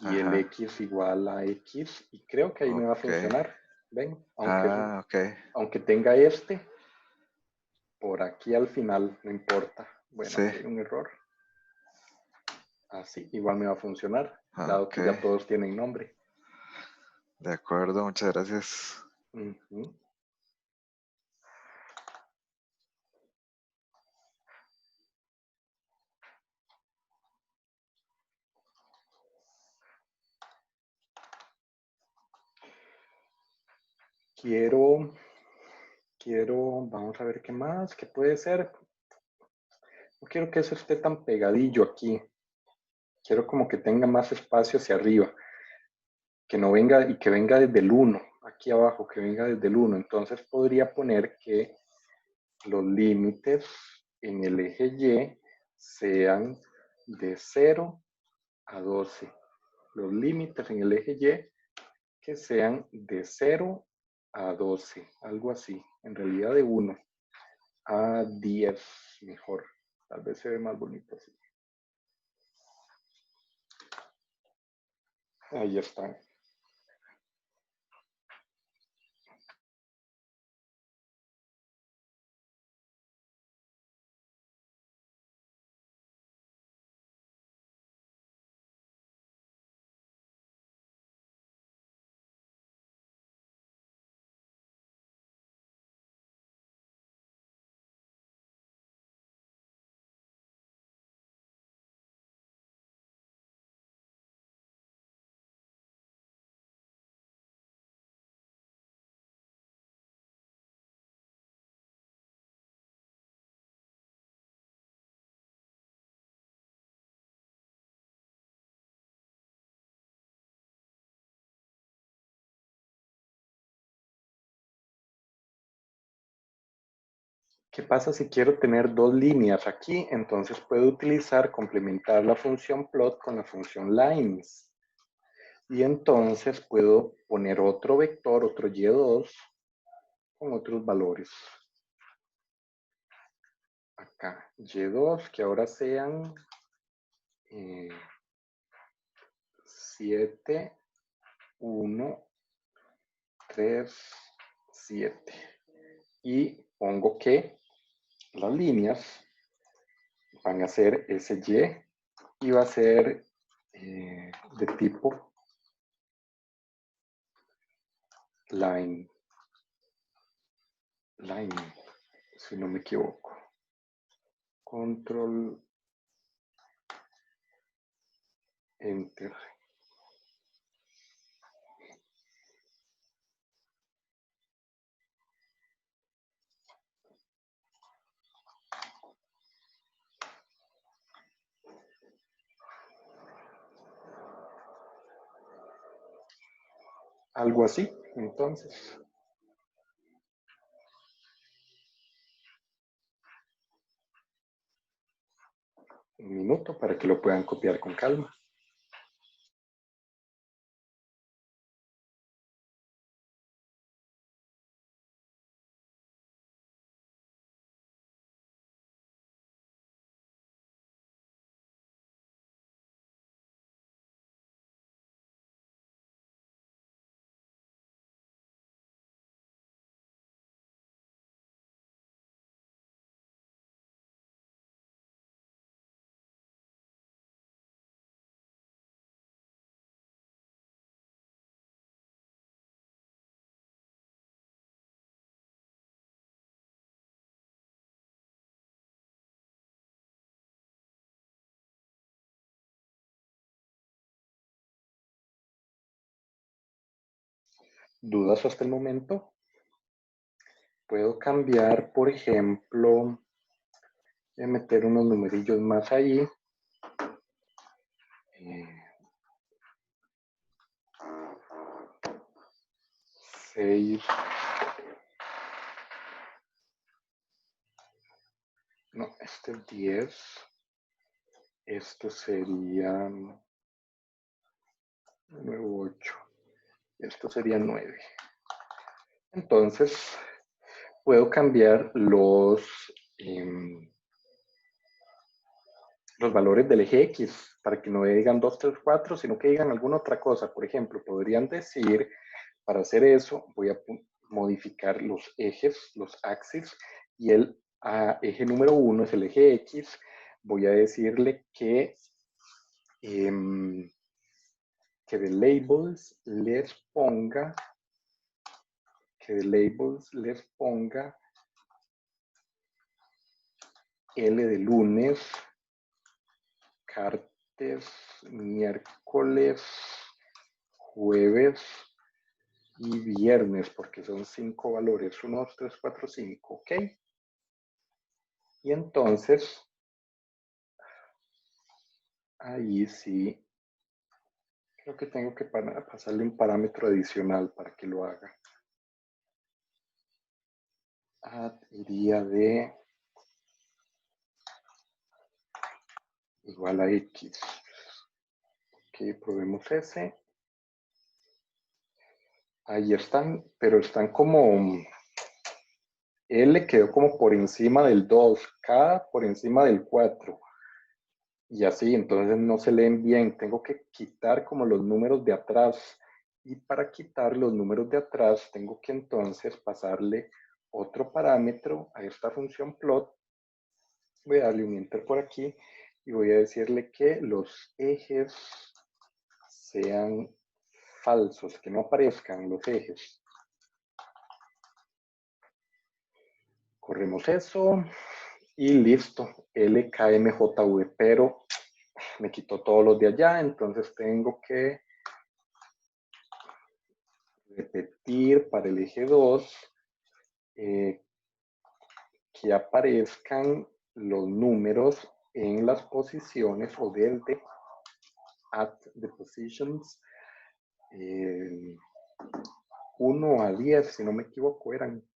y el X igual a X, y creo que ahí me va a funcionar. ¿Ven? Aunque tenga por aquí al final, no importa. Bueno, aquí hay un error. Así, igual me va a funcionar, dado que ya todos tienen nombre. De acuerdo, muchas gracias. Vamos a ver qué más, qué puede ser. No quiero que eso esté tan pegadillo aquí. Quiero como que tenga más espacio hacia arriba. Que no venga y que venga desde el 1, aquí abajo, que venga desde el 1. Entonces podría poner que los límites en el eje Y sean de 0 a 12. Los límites en el eje Y que sean de 0 a 12, algo así. En realidad de 1 a 10, mejor. Tal vez se ve más bonito así. Ahí están. ¿Qué pasa si quiero tener dos líneas aquí? Entonces puedo complementar la función plot con la función lines. Y entonces puedo poner otro vector, otro Y2, con otros valores. Acá, Y2, que ahora sean 7, 1, 3, 7. Y pongo que las líneas van a ser SY y va a ser de tipo line, si no me equivoco. Control, enter. Algo así, entonces. Un minuto para que lo puedan copiar con calma. ¿Dudas hasta el momento? Puedo cambiar, por ejemplo, voy a meter unos numerillos más ahí. 6. No, este es 10. Esto sería 9, 8. Esto sería 9. Entonces, puedo cambiar los valores del eje X para que no digan 2, 3, 4, sino que digan alguna otra cosa. Por ejemplo, podrían decir, para hacer eso, voy a modificar los ejes, los axis, y el eje número 1 es el eje X. Voy a decirle que de labels les ponga L de lunes, martes, miércoles, jueves y viernes, porque son 5 valores, 1, 2, 3, 4, 5, ¿ok? Y entonces, ahí sí, creo que tengo que pasarle un parámetro adicional para que lo haga. Iría de igual a X. Ok, probemos ese. Ahí están, pero están como... L quedó como por encima del 2, K por encima del 4. Y así, entonces no se leen bien. Tengo que quitar como los números de atrás. Y para quitar los números de atrás, tengo que entonces pasarle otro parámetro a esta función plot. Voy a darle un enter por aquí y voy a decirle que los ejes sean falsos, que no aparezcan los ejes. Corremos eso y listo, LKMJV, pero me quitó todos los de allá, entonces tengo que repetir para el eje 2 que aparezcan los números en las posiciones o desde at the positions 1 a 10, si no me equivoco, eran.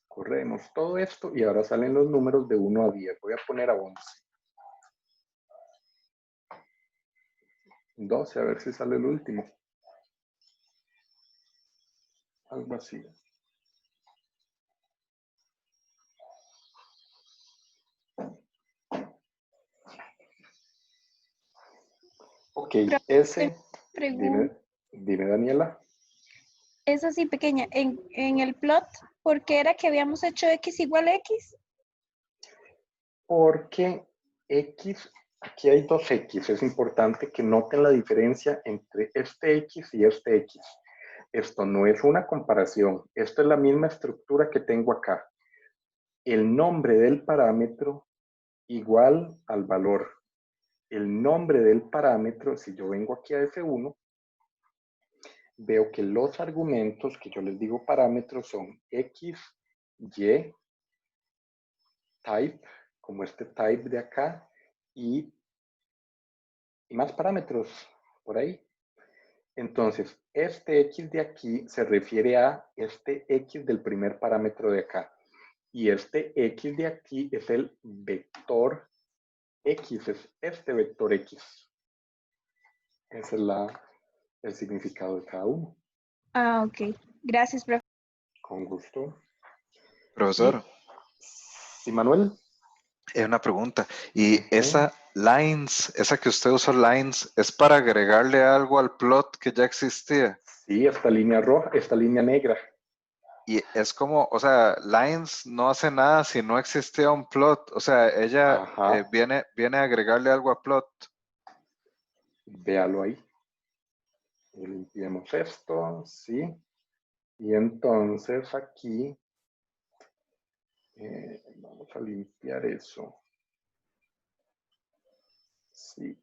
Corremos todo esto y ahora salen los números de 1 a 10. Voy a poner a 11. 12, a ver si sale el último. Algo así. Ok, ese. Dime, Daniela. Es así pequeña. En el plot, ¿por qué era que habíamos hecho X igual a X? Porque X, aquí hay dos X. Es importante que noten la diferencia entre este X y este X. Esto no es una comparación. Esto es la misma estructura que tengo acá. El nombre del parámetro igual al valor. El nombre del parámetro, si yo vengo aquí a F1, veo que los argumentos que yo les digo parámetros son X, Y, type, como este type de acá, y más parámetros por ahí. Entonces, este X de aquí se refiere a este X del primer parámetro de acá. Y este X de aquí es el vector X, es este vector X. Ese es el significado de cada uno. Ah, ok. Gracias, profe. Con gusto. Profesor, Sí, Manuel. es una pregunta. ¿Y esa lines, esa que usted usó lines, es para agregarle algo al plot que ya existía? Sí, esta línea roja, esta línea negra. Y es como, o sea, lines no hace nada si no existía un plot. O sea, ella viene a agregarle algo a plot. Véalo ahí. Y limpiemos esto, sí. Y entonces aquí vamos a limpiar eso. Sí.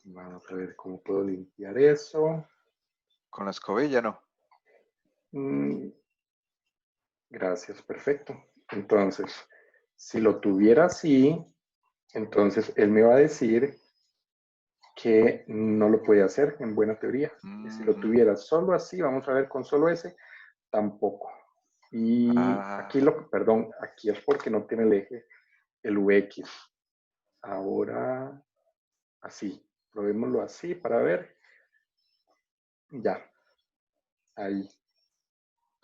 Vamos a ver cómo puedo limpiar eso. Con la escobilla, ¿no? Gracias, perfecto. Entonces, si lo tuviera así, entonces él me va a decir que no lo puede hacer en buena teoría. Y si lo tuviera solo así, vamos a ver con solo ese, tampoco. Y aquí perdón, aquí es porque no tiene el eje, el UX. Ahora, así. Probémoslo así para ver. Ya. Ahí.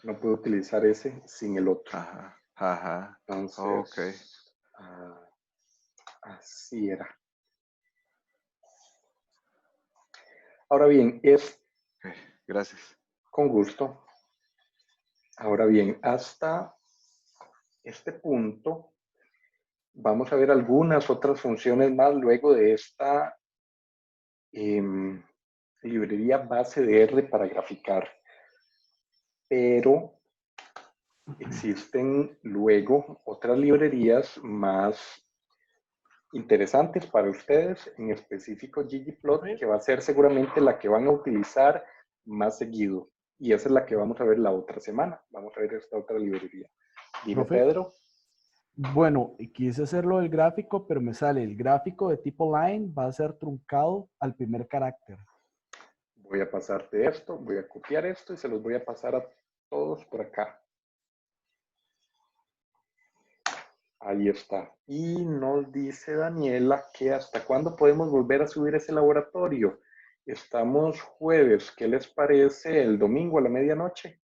No puedo utilizar ese sin el otro. Entonces, así era. Ahora bien, gracias. Con gusto. Ahora bien, hasta este punto, vamos a ver algunas otras funciones más luego de esta librería base de R para graficar. Pero existen luego otras librerías más interesantes para ustedes, en específico ggplot, que va a ser seguramente la que van a utilizar más seguido. Y esa es la que vamos a ver la otra semana. Vamos a ver esta otra librería. Dime, Profe, Pedro. Bueno, quise hacerlo del gráfico, pero me sale el gráfico de tipo line va a ser truncado al primer carácter. Voy a pasarte esto, voy a copiar esto y se los voy a pasar a todos por acá. Ahí está. Y nos dice Daniela que hasta cuándo podemos volver a subir ese laboratorio. Estamos jueves. ¿Qué les parece el domingo a la medianoche?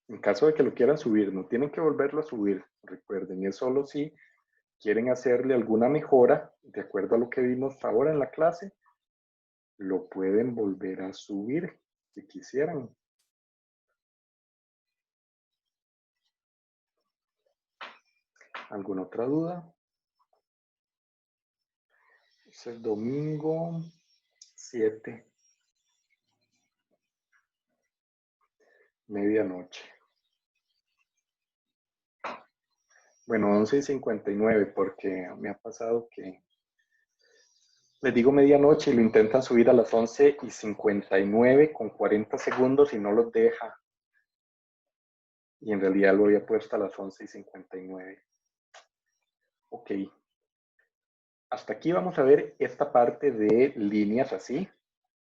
En caso de que lo quieran subir, no tienen que volverlo a subir. Recuerden, es solo si quieren hacerle alguna mejora, de acuerdo a lo que vimos ahora en la clase, lo pueden volver a subir si quisieran. ¿Alguna otra duda? Es el domingo 7, medianoche. Bueno, 11:59, porque me ha pasado que les digo medianoche y lo intentan subir a las 11:59 con 40 segundos y no los deja. Y en realidad lo había puesto a las 11:59. Ok. Hasta aquí vamos a ver esta parte de líneas así.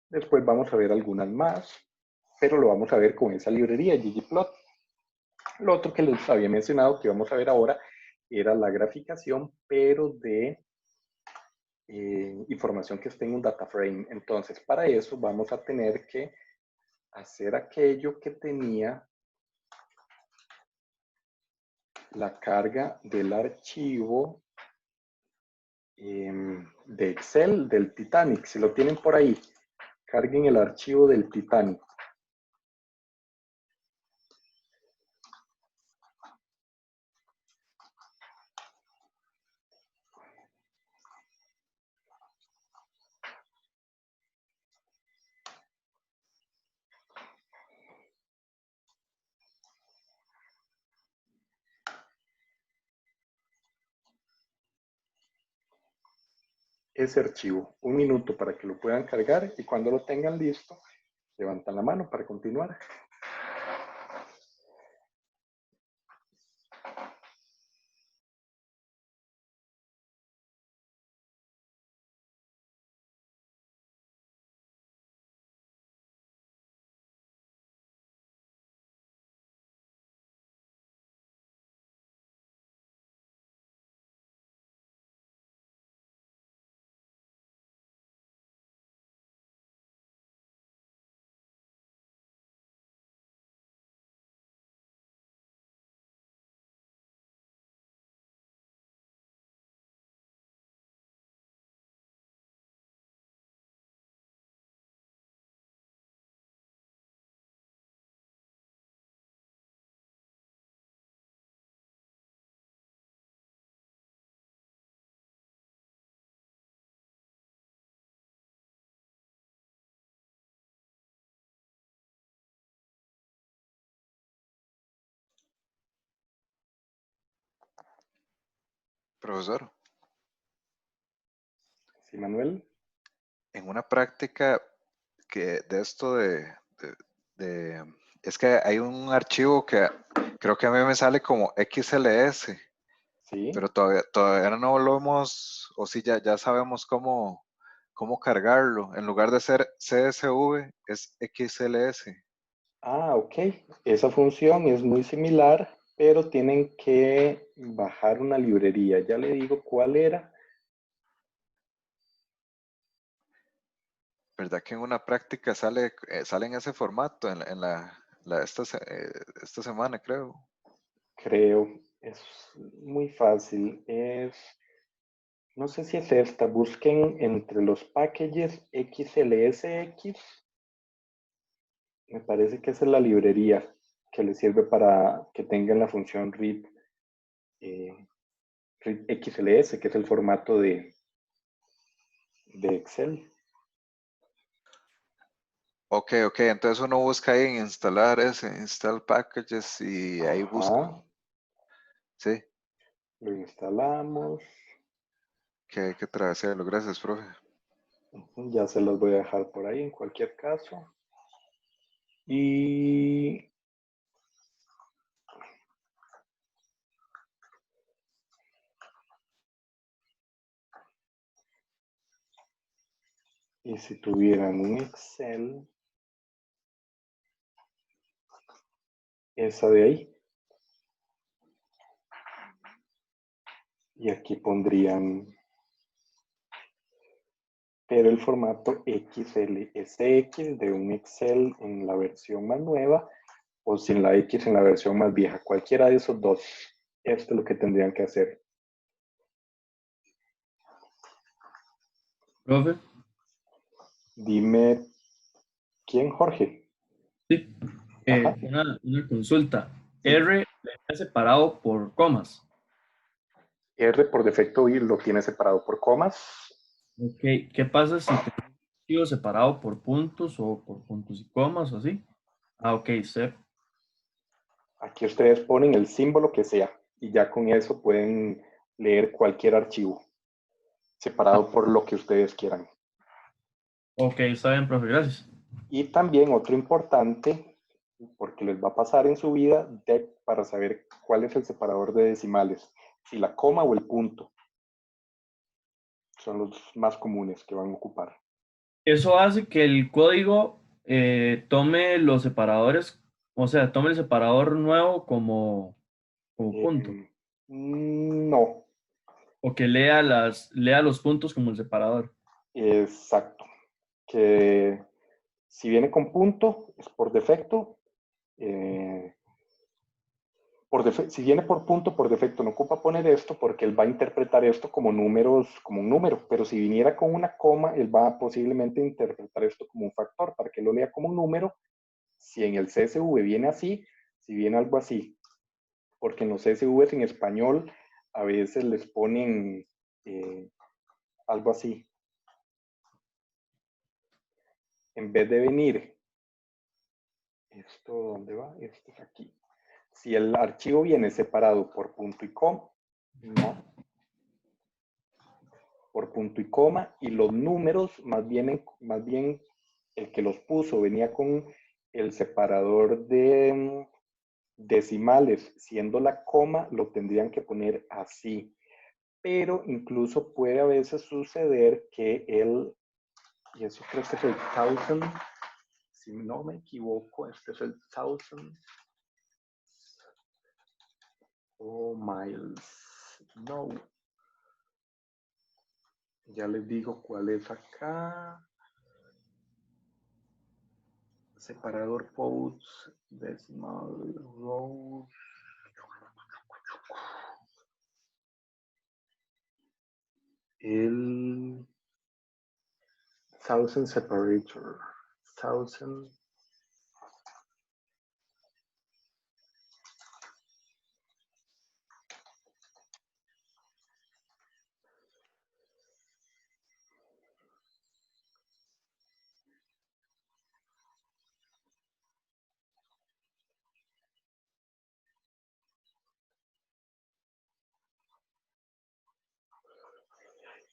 Después vamos a ver algunas más, pero lo vamos a ver con esa librería ggplot. Lo otro que les había mencionado que vamos a ver ahora era la graficación, pero de información que esté en un data frame. Entonces, para eso vamos a tener que hacer aquello que tenía la carga del archivo de Excel del Titanic. Si lo tienen por ahí, carguen el archivo del Titanic. Ese archivo, 1 minuto para que lo puedan cargar y cuando lo tengan listo, levantan la mano para continuar. Profesor, ¿Sí, Manuel? en una práctica que de esto es que hay un archivo que creo que a mí me sale como XLS, Sí. pero todavía no lo hemos, o sí, ya sabemos cómo cargarlo. En lugar de ser CSV, es XLS. Ah, ok. Esa función es muy similar, pero tienen que bajar una librería. Ya le digo cuál era. ¿Verdad que en una práctica sale en ese formato, esta semana, creo? Creo. Es muy fácil. No sé si es esta. Busquen entre los packages XLSX. Me parece que esa es la librería que les sirve para que tengan la función read, read XLS, que es el formato de Excel. Ok, entonces uno busca ahí en instalar install packages y ahí busco. Ajá. Sí, Lo instalamos. que hay que atravesarlo. Gracias, profe. Ya se los voy a dejar por ahí en cualquier caso. Y Y si tuvieran un Excel, esa de ahí. Y aquí pondrían, pero el formato XLSX de un Excel en la versión más nueva o sin la X en la versión más vieja. Cualquiera de esos dos. Esto es lo que tendrían que hacer. Profe, Dime, ¿quién, Jorge? sí. Ajá. Una consulta. Sí. R está separado por comas. R por defecto y lo tiene separado por comas. Ok, ¿qué pasa si tengo un archivo separado por puntos o por puntos y comas o así? Ah, ok, sep. Aquí ustedes ponen el símbolo que sea y ya con eso pueden leer cualquier archivo separado por lo que ustedes quieran. Ok, está bien, profe, gracias. Y también otro importante, porque les va a pasar en su vida, para saber cuál es el separador de decimales, si la coma o el punto. Son los más comunes que van a ocupar. Eso hace que el código tome los separadores, o sea, tome el separador nuevo como punto. No, O que lea los puntos como el separador. exacto. Que si viene con punto, es por defecto. Si viene por punto, por defecto no ocupa poner esto porque él va a interpretar esto como números, como un número, pero si viniera con una coma, él va a posiblemente interpretar esto como un factor para que lo lea como un número. Si en el CSV viene así, si viene algo así, porque en los CSVs en español a veces les ponen algo así. En vez de venir, ¿esto dónde va? Esto es aquí. Si el archivo viene separado por punto y coma, no. Por punto y coma, y los números, más bien el que los puso venía con el separador de decimales, siendo la coma, lo tendrían que poner así. Pero incluso puede a veces suceder que y eso creo que es el 1000, si no me equivoco, este es el 1000. Oh, miles. No. Ya les digo cuál es acá. Separador posts, decimal rows. El 1000 separator. 1000.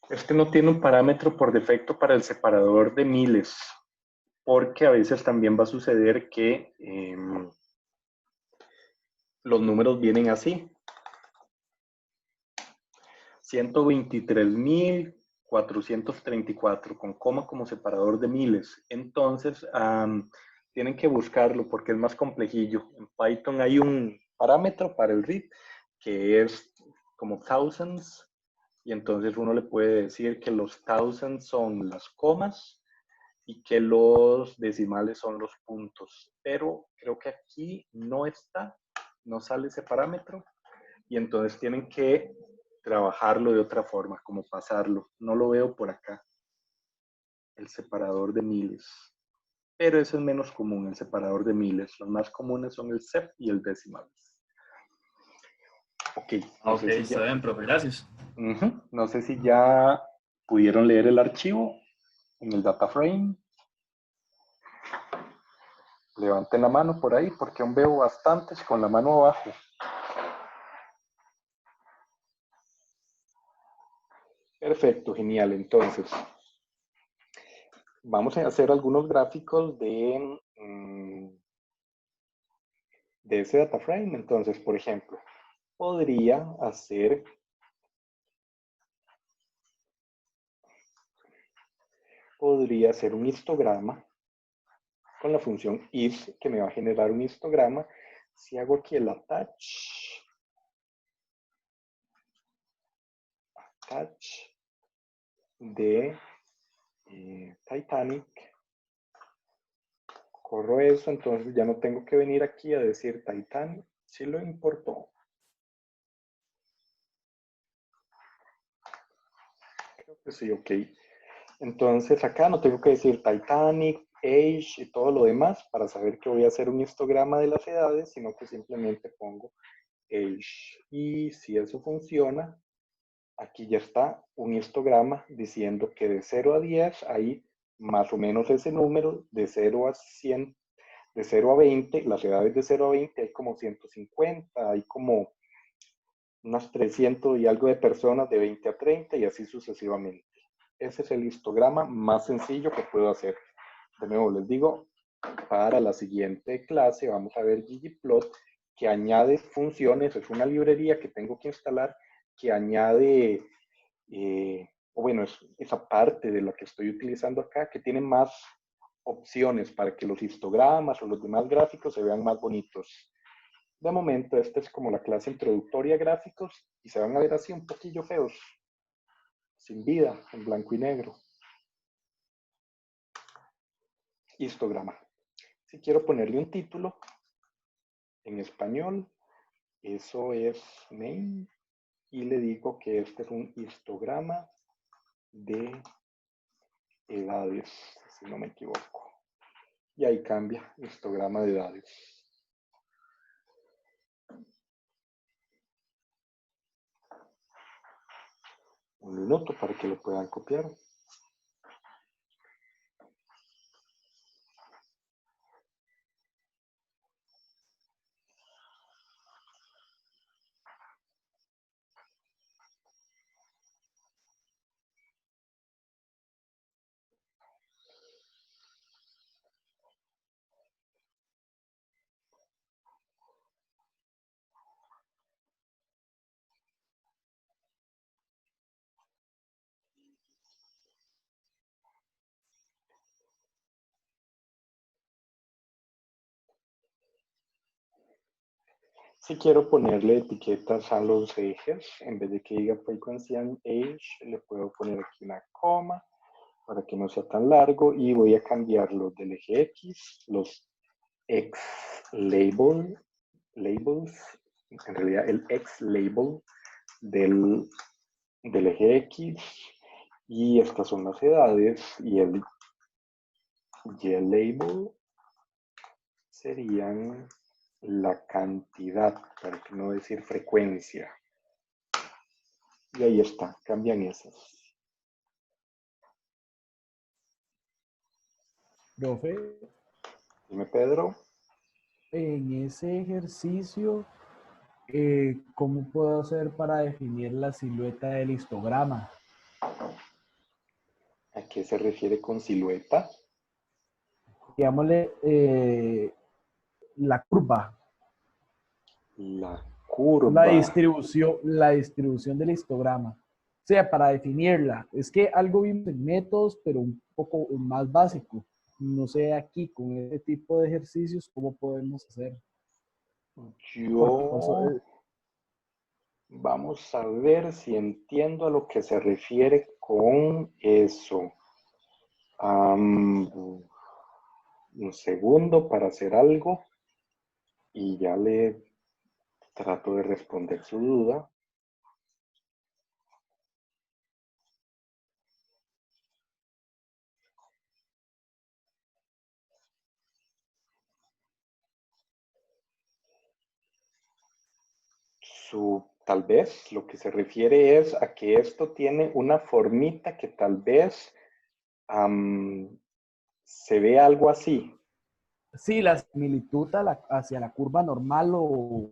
Este no tiene un parámetro por defecto para el separador de miles, porque a veces también va a suceder que los números vienen así. 123.434 con coma como separador de miles. Entonces, tienen que buscarlo porque es más complejillo. En Python hay un parámetro para el read que es como thousands, y entonces uno le puede decir que los thousands son las comas y que los decimales son los puntos. Pero creo que aquí no está, no sale ese parámetro, y entonces tienen que trabajarlo de otra forma, como pasarlo. No lo veo por acá, el separador de miles. Pero eso es menos común, el separador de miles. Los más comunes son el sep y el decimales. Ok. No Ok, sé si está ya, bien, profe, gracias. no sé si ya pudieron leer el archivo en el data frame. Levanten la mano por ahí porque aún veo bastantes con la mano abajo. Perfecto, genial. Entonces, vamos a hacer algunos gráficos de ese data frame. Entonces, por ejemplo, podría hacer podría hacer un histograma con la función is, que me va a generar un histograma. Si hago aquí el attach de Titanic, corro eso, entonces ya no tengo que venir aquí a decir Titanic, si lo importó. Creo que sí, ok. Entonces acá no tengo que decir Titanic, age y todo lo demás para saber que voy a hacer un histograma de las edades, sino que simplemente pongo age. Y si eso funciona, aquí ya está un histograma diciendo que de 0 a 10 hay más o menos ese número, de 0 a 100, de 0 a 20, las edades de 0 a 20 hay como 150, hay como unas 300 y algo de personas de 20 a 30 y así sucesivamente. Ese es el histograma más sencillo que puedo hacer. De nuevo les digo, para la siguiente clase vamos a ver ggplot, que añade funciones, es una librería que tengo que instalar, que añade, o bueno, es esa parte de la que estoy utilizando acá, que tiene más opciones para que los histogramas o los demás gráficos se vean más bonitos. De momento, esta es como la clase introductoria a gráficos y se van a ver así un poquillo feos, sin vida, en blanco y negro. Histograma. Si quiero ponerle un título en español, eso es name, y le digo que este es un histograma de edades, si no me equivoco. Y ahí cambia, histograma de edades. Un minuto para que lo puedan copiar. Si quiero ponerle etiquetas a los ejes, en vez de que diga frequency and age, le puedo poner aquí una coma para que no sea tan largo y voy a cambiar los del eje X, los X labels, en realidad el X label del eje X, y estas son las edades, y el Y label serían la cantidad, para que no decir frecuencia. Y ahí está, cambian esas. Profe, Dime, Pedro. en ese ejercicio, ¿cómo puedo hacer para definir la silueta del histograma? ¿A qué se refiere con silueta? Digámosle la curva. La curva. La distribución del histograma. O sea, para definirla. Es que algo vimos en métodos, pero un poco más básico. No sé aquí con este tipo de ejercicios cómo podemos hacer. Vamos a ver si entiendo a lo que se refiere con eso. Un segundo para hacer algo y ya le trato de responder su duda. Tal vez lo que se refiere es a que esto tiene una formita que tal vez se ve algo así. Sí, la similitud hacia la curva normal o...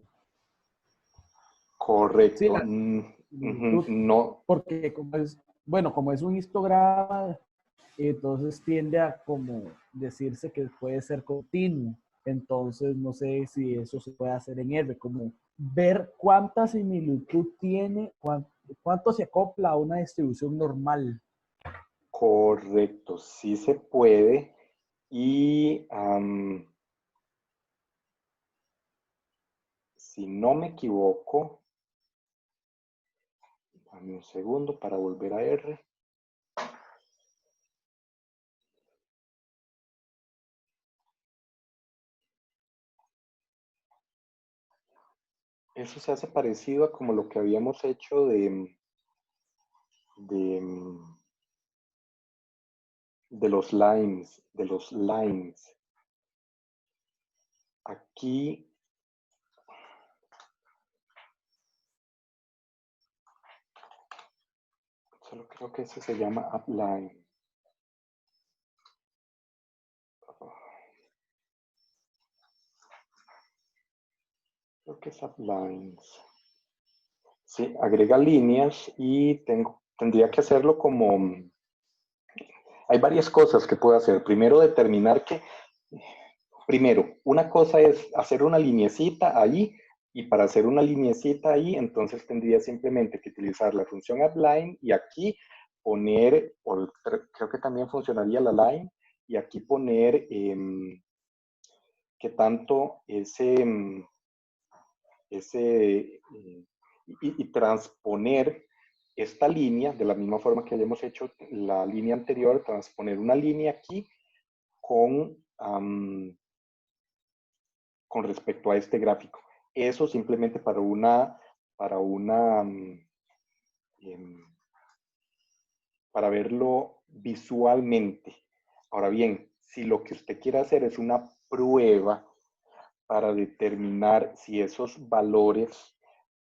Correcto. Sí, la similitud, no. porque como es un histograma, entonces tiende a como decirse que puede ser continuo. Entonces no sé si eso se puede hacer en R, como ver cuánta similitud tiene, cuánto se acopla a una distribución normal. Correcto, sí se puede. Y si no me equivoco, dame un segundo para volver a R. Eso se hace parecido a como lo que habíamos hecho de los lines. Aquí solo creo que ese se llama upline. Creo que es uplines. Sí, agrega líneas y tendría que hacerlo como... Hay varias cosas que puedo hacer. Primero, determinar que... Primero, una cosa es hacer una lineecita ahí, y para hacer una lineecita ahí, entonces tendría simplemente que utilizar la función appline y aquí poner, creo que también funcionaría la line, y aquí poner que tanto y transponer esta línea, de la misma forma que hayamos hecho la línea anterior, transponer una línea aquí con respecto a este gráfico. Eso simplemente para para verlo visualmente. Ahora bien, si lo que usted quiere hacer es una prueba para determinar si esos valores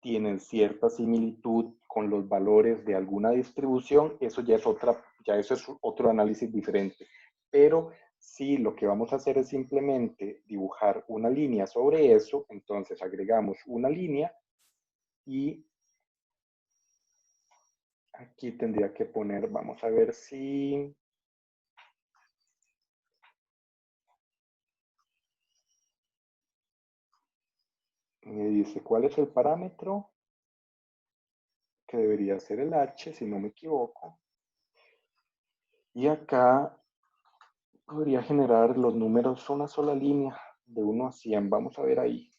tienen cierta similitud con los valores de alguna distribución, eso ya eso es otro análisis diferente. Pero si lo que vamos a hacer es simplemente dibujar una línea sobre eso, entonces agregamos una línea y aquí tendría que poner, vamos a ver si... Me dice cuál es el parámetro, que debería ser el H, si no me equivoco. Y acá podría generar los números una sola línea, de 1 a 100. Vamos a ver ahí.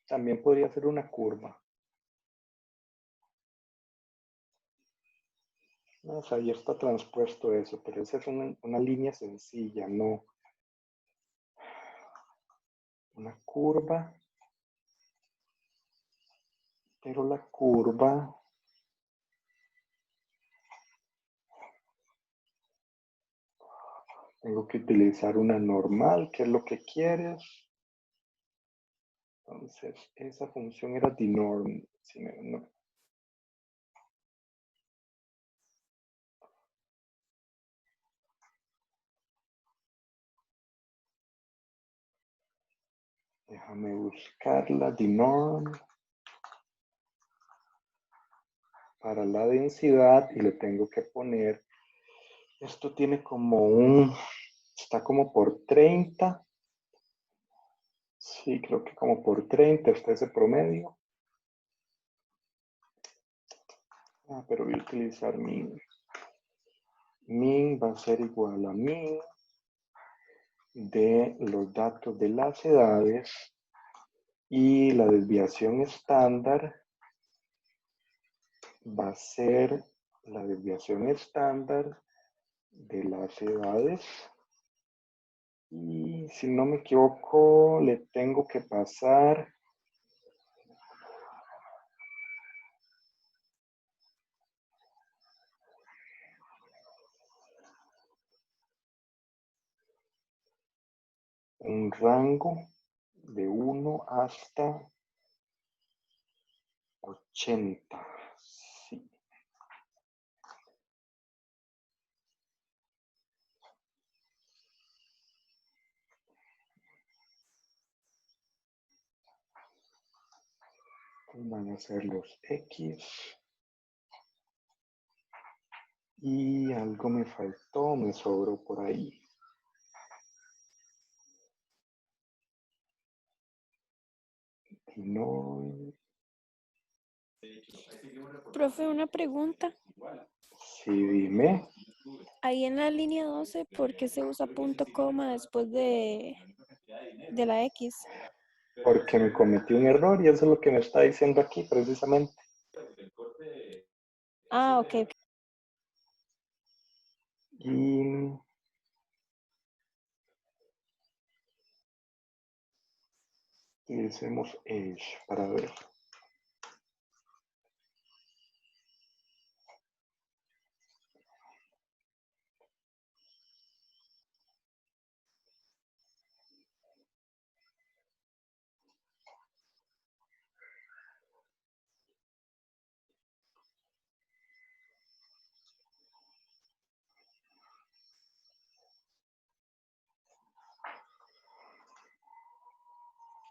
También podría ser una curva. No, o sea, ahí está transpuesto eso, pero esa es una línea sencilla, no una curva. Pero la curva... Tengo que utilizar una normal, que es lo que quieres. Entonces, esa función era denorm. Si no. Déjame buscarla, denorm. Para la densidad, y le tengo que poner... Esto tiene como está como por 30. Sí, creo que como por 30 está ese promedio. Pero voy a utilizar min. Min va a ser igual a min de los datos de las edades, y la desviación estándar va a ser la desviación estándar de las edades. Y si no me equivoco, le tengo que pasar un rango de 1 hasta 80. Sí. Van a ser los X. Y algo me faltó, me sobró por ahí. No. Profe, una pregunta. Sí, dime. Ahí en la línea 12, ¿por qué se usa punto coma después de la X? Porque me cometí un error y eso es lo que me está diciendo aquí precisamente. Ah, ok, ok. Y hacemos age para ver.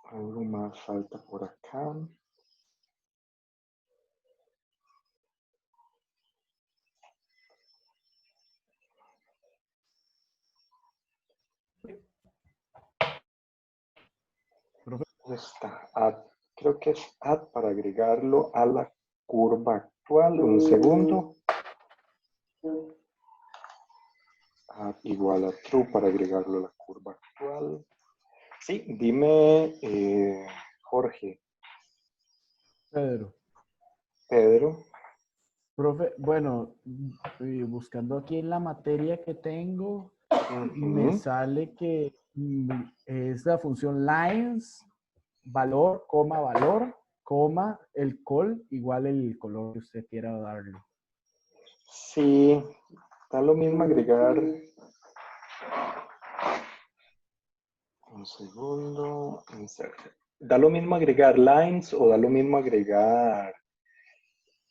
Algo más falta por acá. Profe, Está add. Creo que es add para agregarlo a la curva actual. Un segundo. Add igual a true para agregarlo a la curva actual. Sí, dime, Jorge. Pedro. Pedro. Profe, bueno, buscando aquí en la materia que tengo, me sale que es la función lines, valor, coma, el col, igual el color que usted quiera darle. Sí, da lo mismo agregar. Un segundo. Insert. Da lo mismo agregar lines o da lo mismo agregar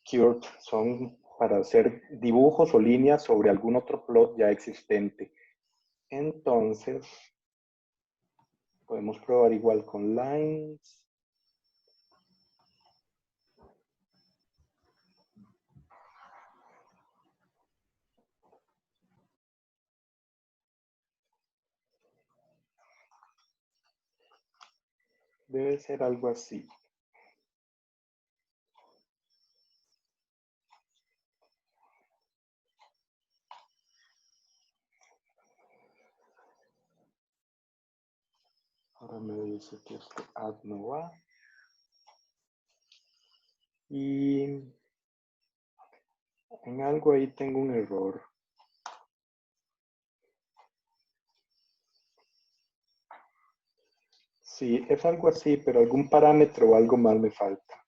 curve. Son para hacer dibujos o líneas sobre algún otro plot ya existente. Entonces, podemos probar igual con lines. Debe ser algo así. Ahora me dice que este add no va. Y en algo ahí tengo un error. Sí, es algo así, pero algún parámetro o algo más me falta.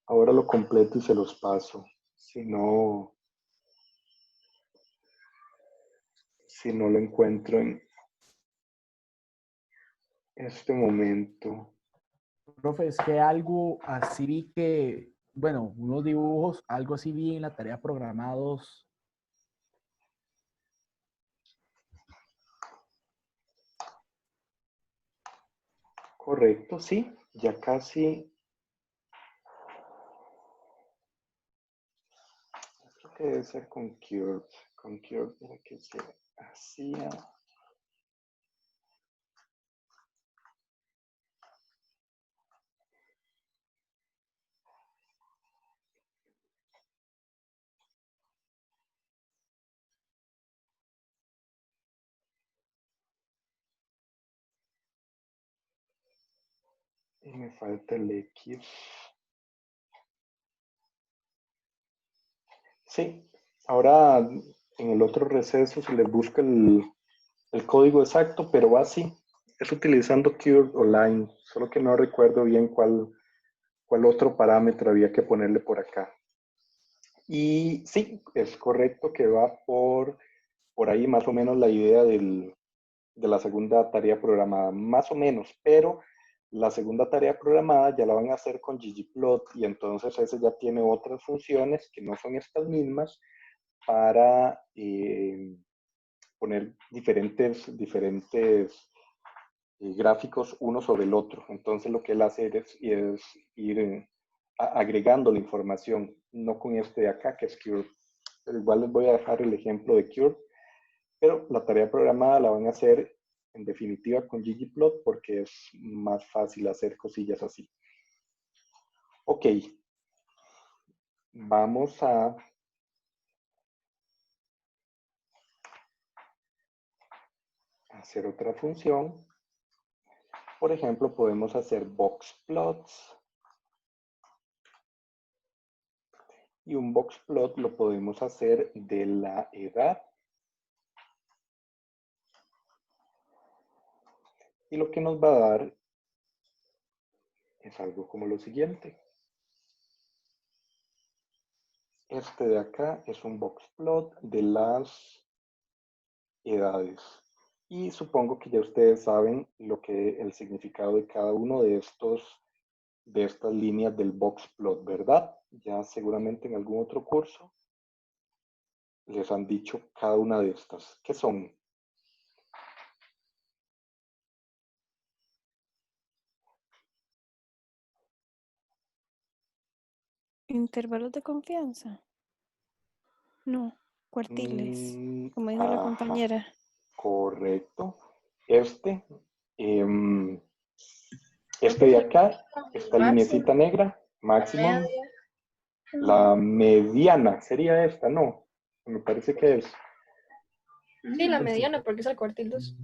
Ahora lo completo y se los paso. Si no lo encuentro en este momento. Profe, es que algo así vi que, bueno, unos dibujos, algo así vi en la tarea programados. Correcto, sí, ya casi. Creo que debe ser con Curve. Con Curve era que se hacía. Y me falta el X. Sí, ahora en el otro receso se les busca el código exacto, pero va así. Es utilizando Curve o Line, solo que no recuerdo bien cuál otro parámetro había que ponerle por acá. Y sí, es correcto que va por ahí más o menos la idea de la segunda tarea programada, más o menos, pero la segunda tarea programada ya la van a hacer con ggplot y entonces ese ya tiene otras funciones que no son estas mismas para poner diferentes gráficos uno sobre el otro. Entonces lo que él hace es ir agregando la información, no con este de acá que es Curve. Pero igual les voy a dejar el ejemplo de Curve, pero la tarea programada la van a hacer en definitiva con ggplot porque es más fácil hacer cosillas así. Ok, vamos a hacer otra función. Por ejemplo, podemos hacer boxplots. Y un boxplot lo podemos hacer de la edad. Y lo que nos va a dar es algo como lo siguiente. Este de acá es un boxplot de las edades. Y supongo que ya ustedes saben el significado de cada uno de estas líneas del boxplot, ¿verdad? Ya seguramente en algún otro curso les han dicho cada una de estas. ¿Qué son? ¿Intervalos de confianza? No, cuartiles, como dijo la Ajá, compañera. correcto. Este de acá, esta lineecita negra, maximum. La mediana sería esta, ¿no? Me parece que es. Sí, la mediana, porque es el cuartil 2.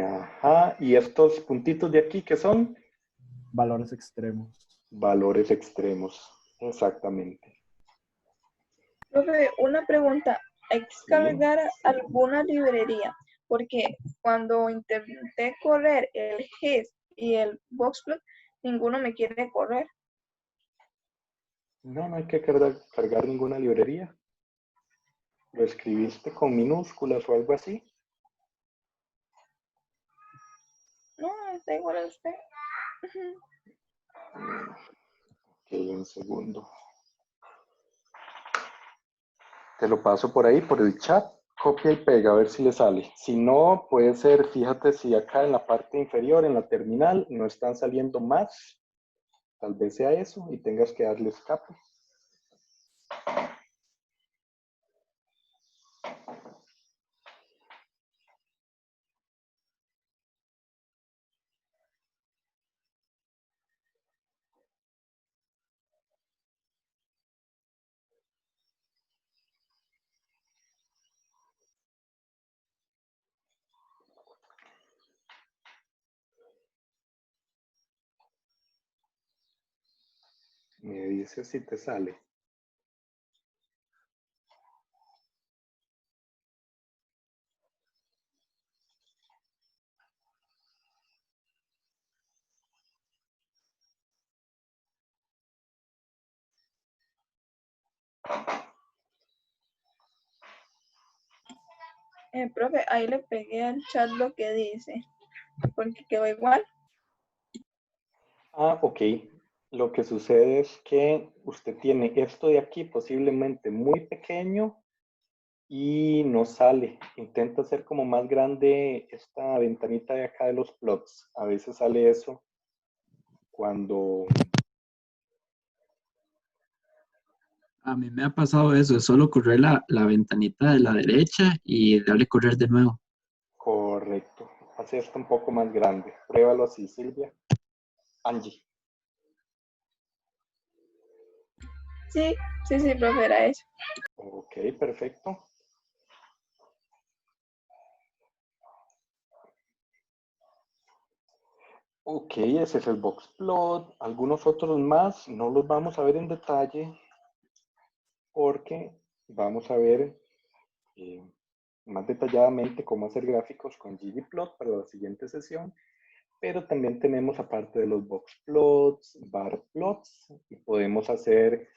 Ajá, y estos puntitos de aquí, ¿qué son? Valores extremos. Valores extremos, exactamente. Profe, una pregunta. ¿Hay que Sí. cargar alguna librería? Porque cuando intenté correr el GIS y el boxplot, ninguno me quiere correr. No, no hay que cargar ninguna librería. ¿Lo escribiste con minúsculas o algo así? No, está igual a usted. Ok, un segundo. Te lo paso por ahí, por el chat. Copia y pega, a ver si le sale. Si no, puede ser, fíjate si acá en la parte inferior, en la terminal, no están saliendo más. Tal vez sea eso y tengas que darle escape. Me dice si te sale. Profe, ahí le pegué al chat lo que dice, porque quedó igual. Ah, ok. Lo que sucede es que usted tiene esto de aquí posiblemente muy pequeño y no sale. Intenta hacer como más grande esta ventanita de acá de los plots. A veces sale eso cuando... A mí me ha pasado eso, es solo correr la ventanita de la derecha y darle correr de nuevo. Correcto. Hace esto un poco más grande. Pruébalo así, Silvia. Angie. Sí, profe, era eso. Ok, perfecto. Ok, ese es el boxplot. Algunos otros más no los vamos a ver en detalle porque vamos a ver más detalladamente cómo hacer gráficos con ggplot para la siguiente sesión. Pero también tenemos, aparte de los boxplots, barplots, y podemos hacer,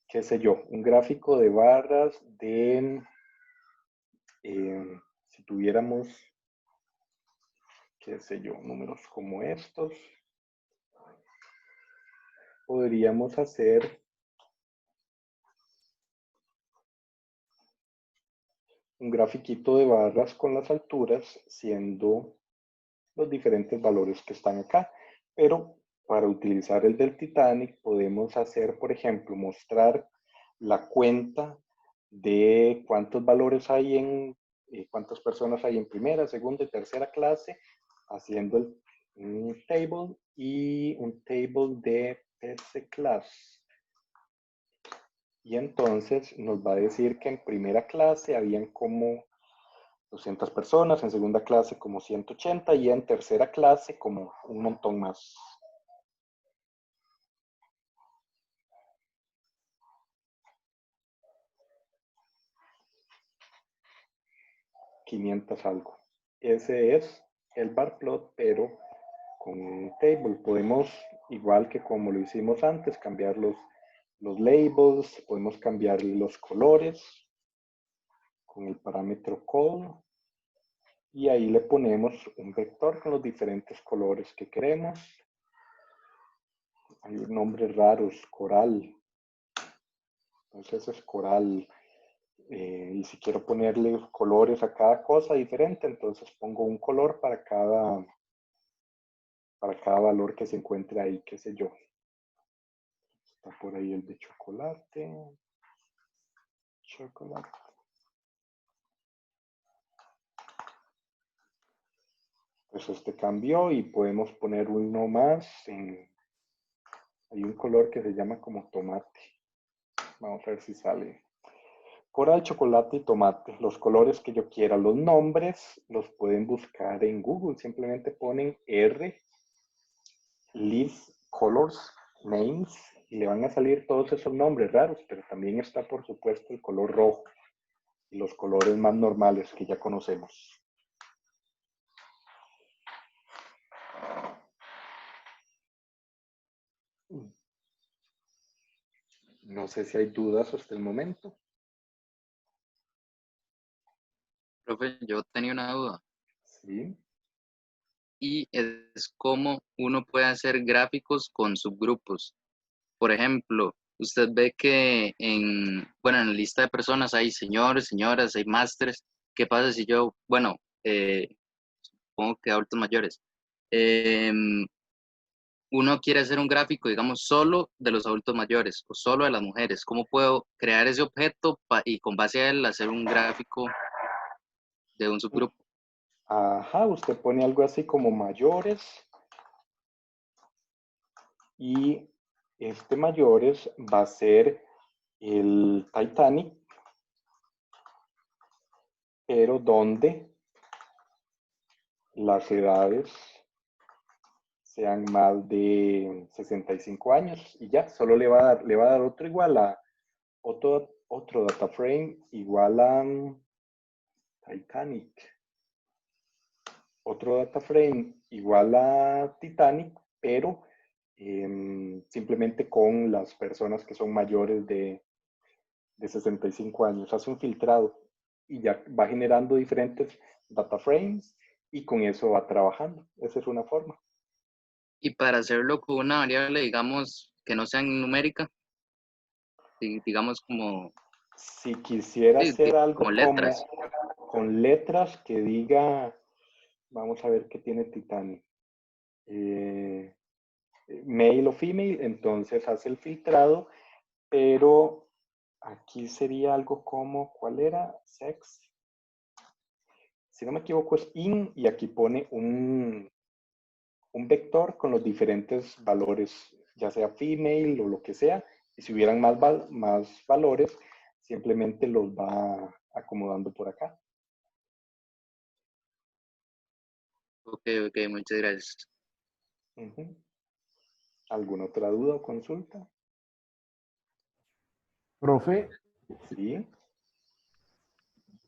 qué sé yo, un gráfico de barras de, si tuviéramos, qué sé yo, números como estos, podríamos hacer un grafiquito de barras con las alturas, siendo los diferentes valores que están acá. Pero para utilizar el del Titanic podemos hacer, por ejemplo, mostrar la cuenta de cuántos valores hay cuántas personas hay en primera, segunda y tercera clase, haciendo un table y un table de PC class. Y entonces nos va a decir que en primera clase habían como 200 personas, en segunda clase como 180 y en tercera clase como un montón más. $500 algo. Ese es el bar plot, pero con un table. Podemos, igual que como lo hicimos antes, cambiar los labels, podemos cambiar los colores con el parámetro call y ahí le ponemos un vector con los diferentes colores que queremos. Hay nombres raros, coral. Entonces es coral. Y si quiero ponerle colores a cada cosa diferente, entonces pongo un color para cada valor que se encuentre ahí, qué sé yo. Está por ahí el de chocolate. Chocolate. Pues este cambió y podemos poner uno más. Hay un color que se llama como tomate. Vamos a ver si sale. Coral, chocolate y tomate. Los colores que yo quiera. Los nombres los pueden buscar en Google. Simplemente ponen list colors names y le van a salir todos esos nombres raros, pero también está por supuesto el color rojo y los colores más normales que ya conocemos. No sé si hay dudas hasta el momento. Profe, yo tenía una duda. Sí. Y es cómo uno puede hacer gráficos con subgrupos. Por ejemplo, usted ve que en la lista de personas hay señores, señoras, hay másteres. ¿Qué pasa si yo, supongo que adultos mayores, uno quiere hacer un gráfico, digamos, solo de los adultos mayores o solo de las mujeres? ¿Cómo puedo crear ese objeto y con base a él hacer un gráfico de un subgrupo? Ajá, usted pone algo así como mayores y este mayores va a ser el Titanic, pero donde las edades sean más de 65 años y ya, solo le va a dar otro igual a otro data frame igual a Titanic. Otro data frame igual a Titanic, pero simplemente con las personas que son mayores de 65 años. Hace un filtrado y ya va generando diferentes data frames y con eso va trabajando. Esa es una forma. Y para hacerlo con una variable, digamos, que no sea numérica, digamos como... Si quisiera hacer algo como letras. con letras que diga, vamos a ver qué tiene Titanic. Male o female, entonces hace el filtrado, pero aquí sería algo como, ¿cuál era? Sex. Si no me equivoco es in y aquí pone un vector con los diferentes valores, ya sea female o lo que sea, y si hubieran más valores, simplemente los va acomodando por acá. Ok, muchas gracias. ¿Alguna otra duda o consulta? Profe. Sí.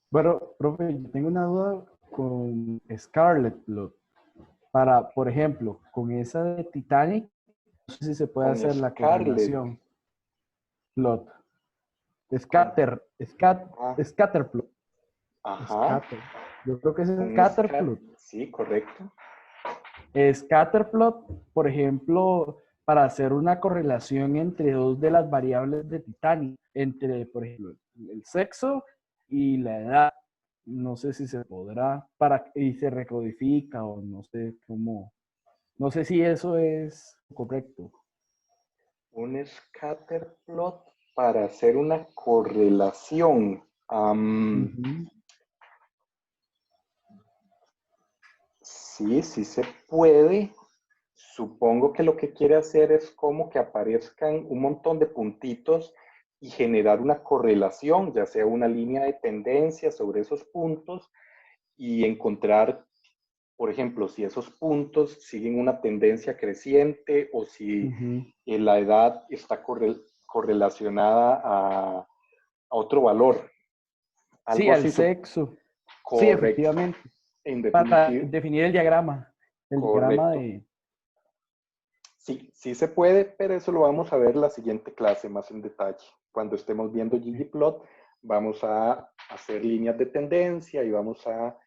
Bueno, profe, yo tengo una duda con Scarlet Plot. Para, por ejemplo, con esa de Titanic, no sé si se puede Con hacer la Scarlet correlación. Plot. Scatterplot. Ajá. Yo creo que es Scatterplot. Sí, correcto. Scatterplot, por ejemplo, para hacer una correlación entre dos de las variables de Titanic, entre, por ejemplo, el sexo y la edad. No sé si se podrá, y se recodifica o no sé cómo. No sé si eso es correcto. Un scatterplot para hacer una correlación. Sí, sí se puede. Supongo que lo que quiere hacer es como que aparezcan un montón de puntitos y generar una correlación, ya sea una línea de tendencia sobre esos puntos y encontrar, por ejemplo, si esos puntos siguen una tendencia creciente o si la edad está correlacionada a otro valor. Algo Sí, al así. sexo. Sí, Correcto. efectivamente. En Para definitiva. definir el diagrama. El diagrama Correcto. de... Sí, sí se puede, pero eso lo vamos a ver la siguiente clase más en detalle. Cuando estemos viendo ggplot, vamos a hacer líneas de tendencia y vamos a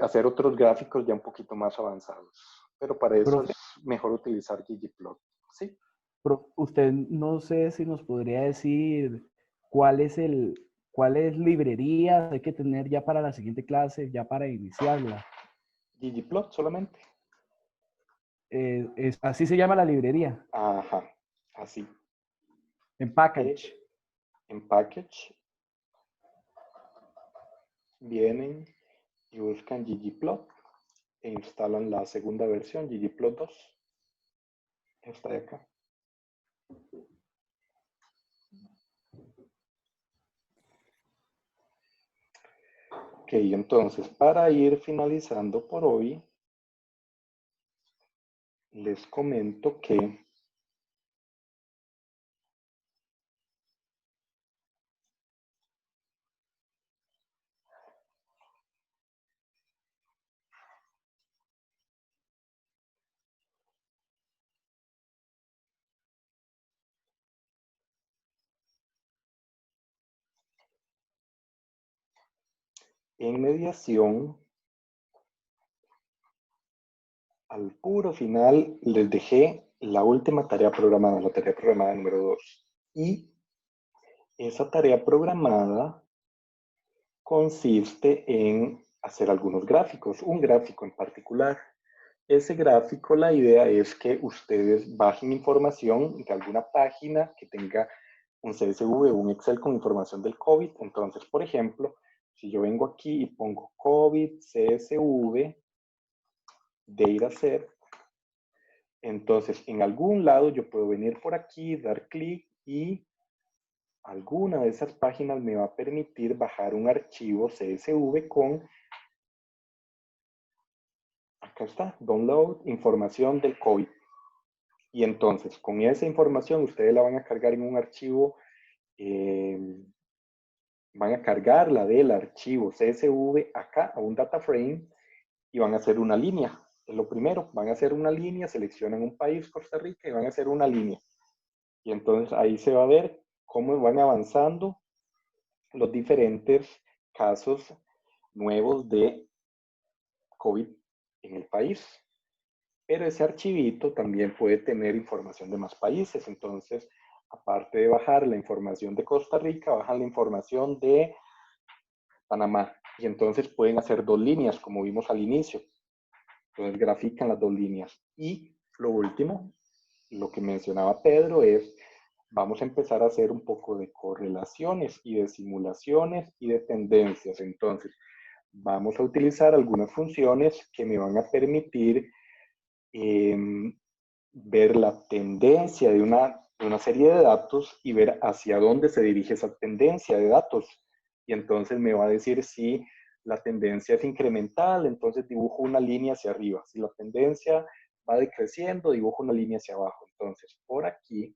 hacer otros gráficos ya un poquito más avanzados. Pero para eso Profe, es mejor utilizar ggplot. ¿Sí? usted no sé si nos podría decir cuáles librerías hay que tener ya para la siguiente clase, ya para iniciarla. ggplot solamente. Así se llama la librería. Ajá, así. En package. En package vienen y buscan ggplot e instalan la segunda versión, ggplot 2. Esta de acá. Ok, entonces para ir finalizando por hoy, les comento que en mediación, al puro final, les dejé la última tarea programada, la tarea programada número 2. Y esa tarea programada consiste en hacer algunos gráficos, un gráfico en particular. Ese gráfico, la idea es que ustedes bajen información de alguna página que tenga un CSV o un Excel con información del COVID. Entonces, por ejemplo, si yo vengo aquí y pongo COVID, CSV, dataset, entonces en algún lado yo puedo venir por aquí, dar clic y alguna de esas páginas me va a permitir bajar un archivo CSV con, acá está, download, información del COVID. Y entonces, con esa información, ustedes la van a cargar en un archivo, van a cargarla del archivo CSV acá a un data frame y van a hacer una línea. Es lo primero, van a hacer una línea, seleccionan un país, Costa Rica, y van a hacer una línea. Y entonces ahí se va a ver cómo van avanzando los diferentes casos nuevos de COVID en el país. Pero ese archivito también puede tener información de más países. Entonces, aparte de bajar la información de Costa Rica, bajan la información de Panamá. Y entonces pueden hacer dos líneas, como vimos al inicio. Entonces, grafican las dos líneas. Y lo último, lo que mencionaba Pedro, es vamos a empezar a hacer un poco de correlaciones y de simulaciones y de tendencias. Entonces, vamos a utilizar algunas funciones que me van a permitir ver la tendencia de una serie de datos y ver hacia dónde se dirige esa tendencia de datos. Y entonces me va a decir si la tendencia es incremental, entonces dibujo una línea hacia arriba. Si la tendencia va decreciendo, dibujo una línea hacia abajo. Entonces, por aquí,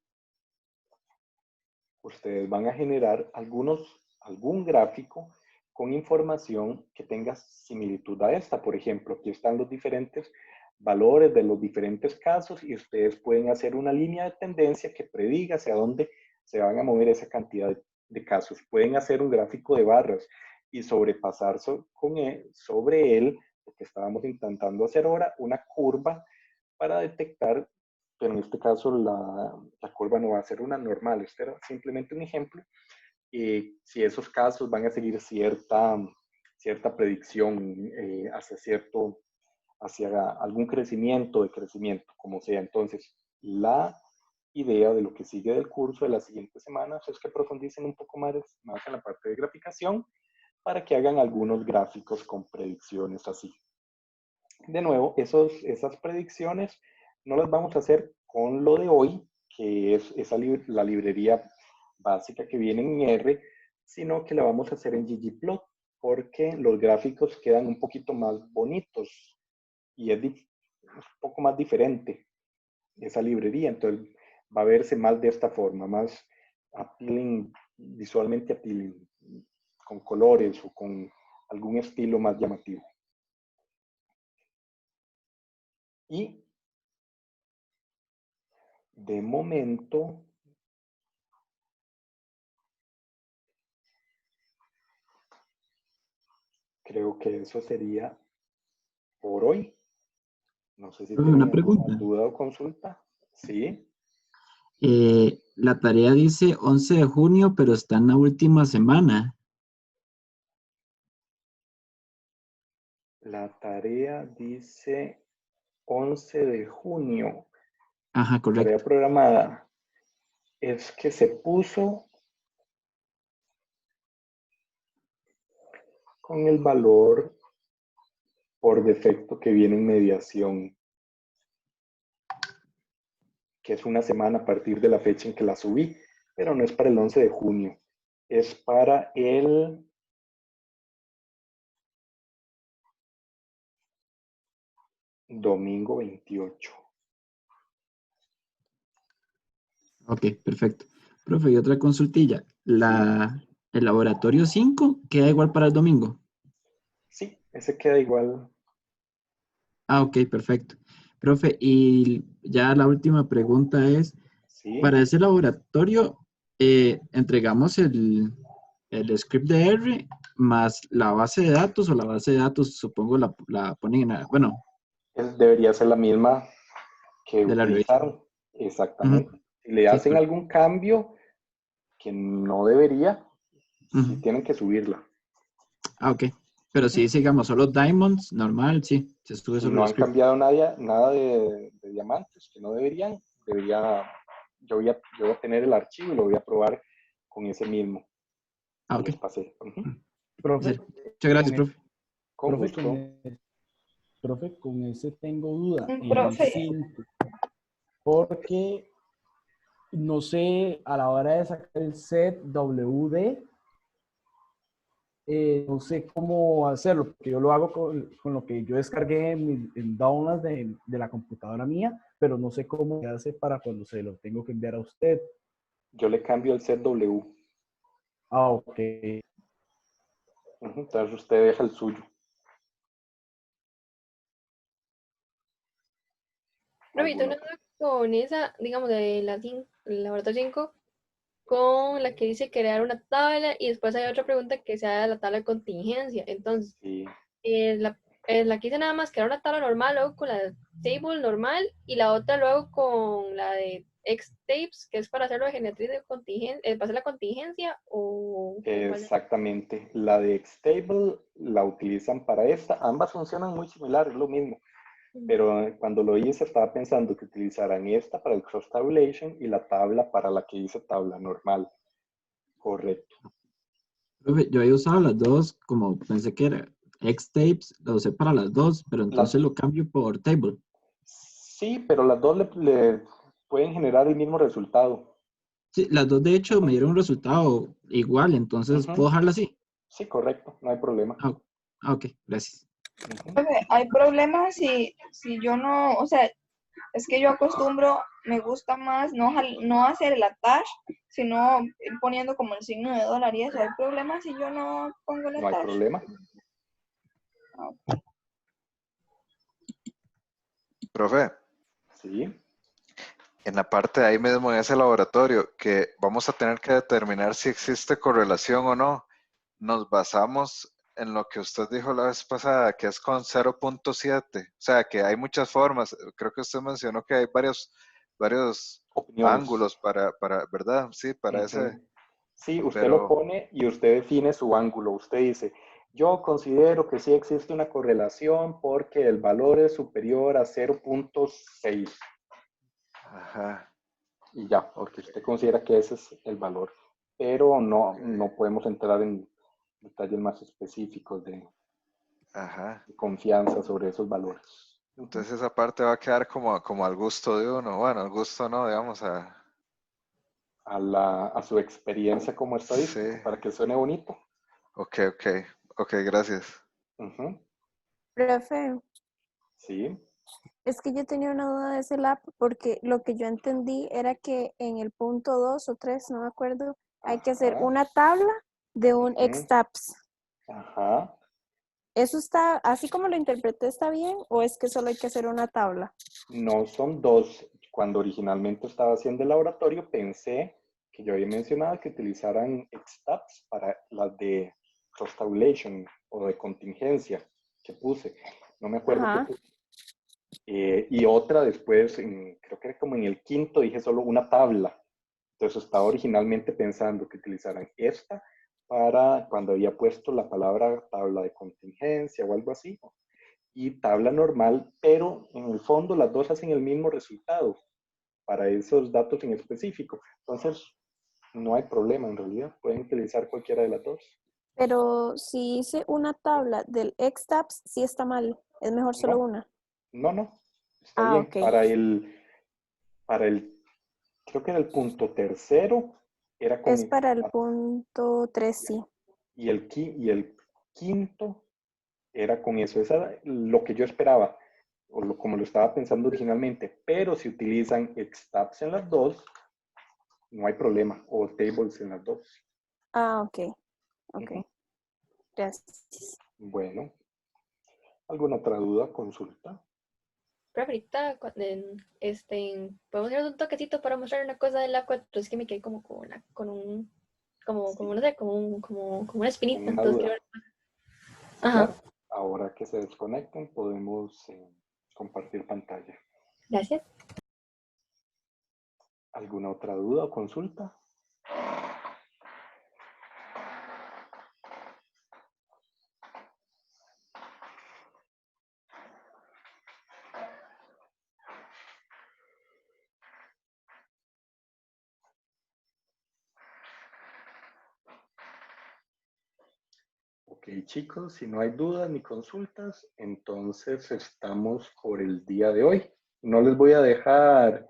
ustedes van a generar algún gráfico con información que tenga similitud a esta. Por ejemplo, aquí están los diferentes valores de los diferentes casos y ustedes pueden hacer una línea de tendencia que prediga hacia dónde se van a mover esa cantidad de casos. Pueden hacer un gráfico de barras y sobrepasar sobre él, lo que estábamos intentando hacer ahora, una curva para detectar, pero en este caso la curva no va a ser una normal, este era simplemente un ejemplo, si esos casos van a seguir cierta predicción hacia algún crecimiento, como sea. Entonces, la idea de lo que sigue del curso de las siguientes semanas es que profundicen un poco más en la parte de graficación para que hagan algunos gráficos con predicciones así. de nuevo, esas predicciones no las vamos a hacer con lo de hoy, que es la librería básica que viene en R, sino que la vamos a hacer en ggplot, porque los gráficos quedan un poquito más bonitos y es un poco más diferente esa librería, entonces va a verse más de esta forma, más appealing, visualmente appealing, con colores o con algún estilo más llamativo. Y de momento, creo que eso sería por hoy. No sé si Profe, tienen una alguna pregunta. duda o consulta. Sí, La tarea dice 11 de junio, pero está en la última semana. la tarea dice 11 de junio. Ajá, Tarea correcto. programada. Es que se puso con el valor por defecto que viene en mediación, que es una semana a partir de la fecha en que la subí, pero no es para el 11 de junio, es para el domingo 28. Ok, perfecto. Profe, y otra consultilla. El laboratorio 5 queda igual para el domingo. Sí, ese queda igual. Ah, ok, perfecto. Profe, y ya la última pregunta es, Sí, para ese laboratorio, entregamos el script de R más la base de datos, o la base de datos, supongo, la ponen en bueno, debería ser la misma que de la revista. utilizaron. Exactamente. Ujú. Si le Sí, hacen algún cambio que no debería, sí ujú. tienen que subirla. Ah, ok. Pero si digamos, solo Diamonds, normal, sí, se sube Si solo no el han script. cambiado nada de diamantes, que no deberían, yo voy a tener el archivo y lo voy a probar con ese mismo Ah, que ok. les pasé. Profe, Muchas gracias, con e- profe. Con profe, gusto. profe, con ese tengo duda en el Profe, 5, porque no sé, a la hora de sacar el set WD, no sé cómo hacerlo, porque yo lo hago con lo que yo descargué en downloads de la computadora mía, pero no sé cómo se hace para cuando se lo tengo que enviar a usted. Yo le cambio el set W. Ah, ok. Entonces usted deja el suyo. Profe, ¿Alguna una otra? duda con esa, digamos, de el laboratorio 5, con la que dice crear una tabla y después hay otra pregunta que sea de la tabla de contingencia. Entonces, Sí. la que hice nada más crear una tabla normal, luego con la table normal y la otra luego con la de Xtabes, que es para hacerlo de geometría de contingencia, para hacer la contingencia o cuál es. Exactamente. La de Xtable la utilizan para esta. Ambas funcionan muy similar, es lo mismo. Pero cuando lo hice estaba pensando que utilizaran esta para el cross tabulation y la tabla para la que hice tabla normal. Correcto. Profe, yo había usado las dos, como pensé que era Xtapes, lo usé para las dos, pero Las, entonces lo cambio por Table. sí, pero las dos le pueden generar el mismo resultado. Sí, las dos de hecho me dieron un resultado igual, entonces puedo dejarla así. Sí, correcto, no hay problema. Ok, gracias. profe, hay problemas si yo no, o sea, es que yo acostumbro, me gusta más no hacer el attach, sino ir poniendo como el signo de dólar y eso. ¿Hay problemas si yo no pongo el No hay attach? problema. Profe, Sí. en la parte de ahí mismo en ese laboratorio, que vamos a tener que determinar si existe correlación o no, nos basamos en lo que usted dijo la vez pasada, que es con 0.7. O sea, que hay muchas formas. Creo que usted mencionó que hay varios Opiniones. ángulos para, ¿verdad? Sí, para ese. Sí, usted lo Pero, pone y usted define su ángulo. Usted dice, yo considero que sí existe una correlación porque el valor es superior a 0.6. ajá. Y ya, porque usted considera que ese es el valor. Pero no podemos entrar en detalles más específicos Ajá. confianza sobre esos valores. Entonces esa parte va a quedar como al gusto de uno. Bueno, al gusto no, digamos, A su experiencia como estadístico, sí. para que suene bonito. Ok, gracias. Ujú. Profe, Sí. es que yo tenía una duda de ese lab porque lo que yo entendí era que en el punto 2 o 3, no me acuerdo, hay que hacer Ajá. una tabla de un Ujú. XTAPS. Ajá. ¿Eso está, así como lo interpreté, está bien o es que solo hay que hacer una tabla? No son dos. Cuando originalmente estaba haciendo el laboratorio, pensé que yo había mencionado que utilizaran XTAPS para las de cross tabulation o de contingencia que puse. No me acuerdo qué Ajá. puse. Y otra después, creo que era como en el quinto, dije solo una tabla. Entonces estaba originalmente pensando que utilizaran esta para cuando había puesto la palabra tabla de contingencia o algo así, y tabla normal, pero en el fondo las dos hacen el mismo resultado para esos datos en específico. Entonces, no hay problema en realidad, pueden utilizar cualquiera de las dos. Pero si hice una tabla del XTAPS, sí está mal. Es mejor solo No, una. no, está Ah, bien. ok. Para el, creo que era el punto tercero, era con, Es para el punto 3, sí. y el quinto era con eso. Eso era lo que yo esperaba, como lo estaba pensando originalmente. Pero si utilizan XTAPS en las dos, no hay problema, o tables en las dos. Ah, ok. Ok. Ujú. Gracias. Bueno, ¿alguna otra duda, consulta? Pero ahorita, podemos hacer un toquecito para mostrar una cosa de la 4. Es que me quedé como con un, como no sé, como una espinita. Con una Entonces duda. quiero ver. Ajá, Claro, ahora que se desconecten podemos compartir pantalla. gracias. ¿Alguna otra duda o consulta? Ok, chicos, si no hay dudas ni consultas, entonces estamos por el día de hoy. No les voy a dejar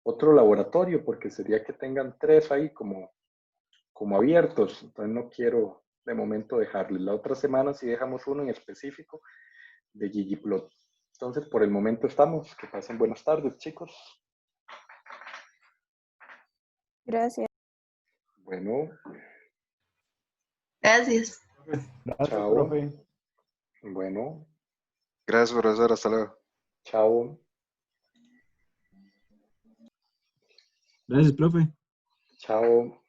otro laboratorio porque sería que tengan 3 ahí como abiertos. Entonces no quiero de momento dejarles. La otra semana sí dejamos uno en específico de ggplot. Entonces por el momento estamos. Que pasen buenas tardes, chicos. Gracias. Bueno, Gracias. Gracias, chao. profe. Bueno, Gracias, profesor. Hasta luego. chao. Gracias, profe. Chao.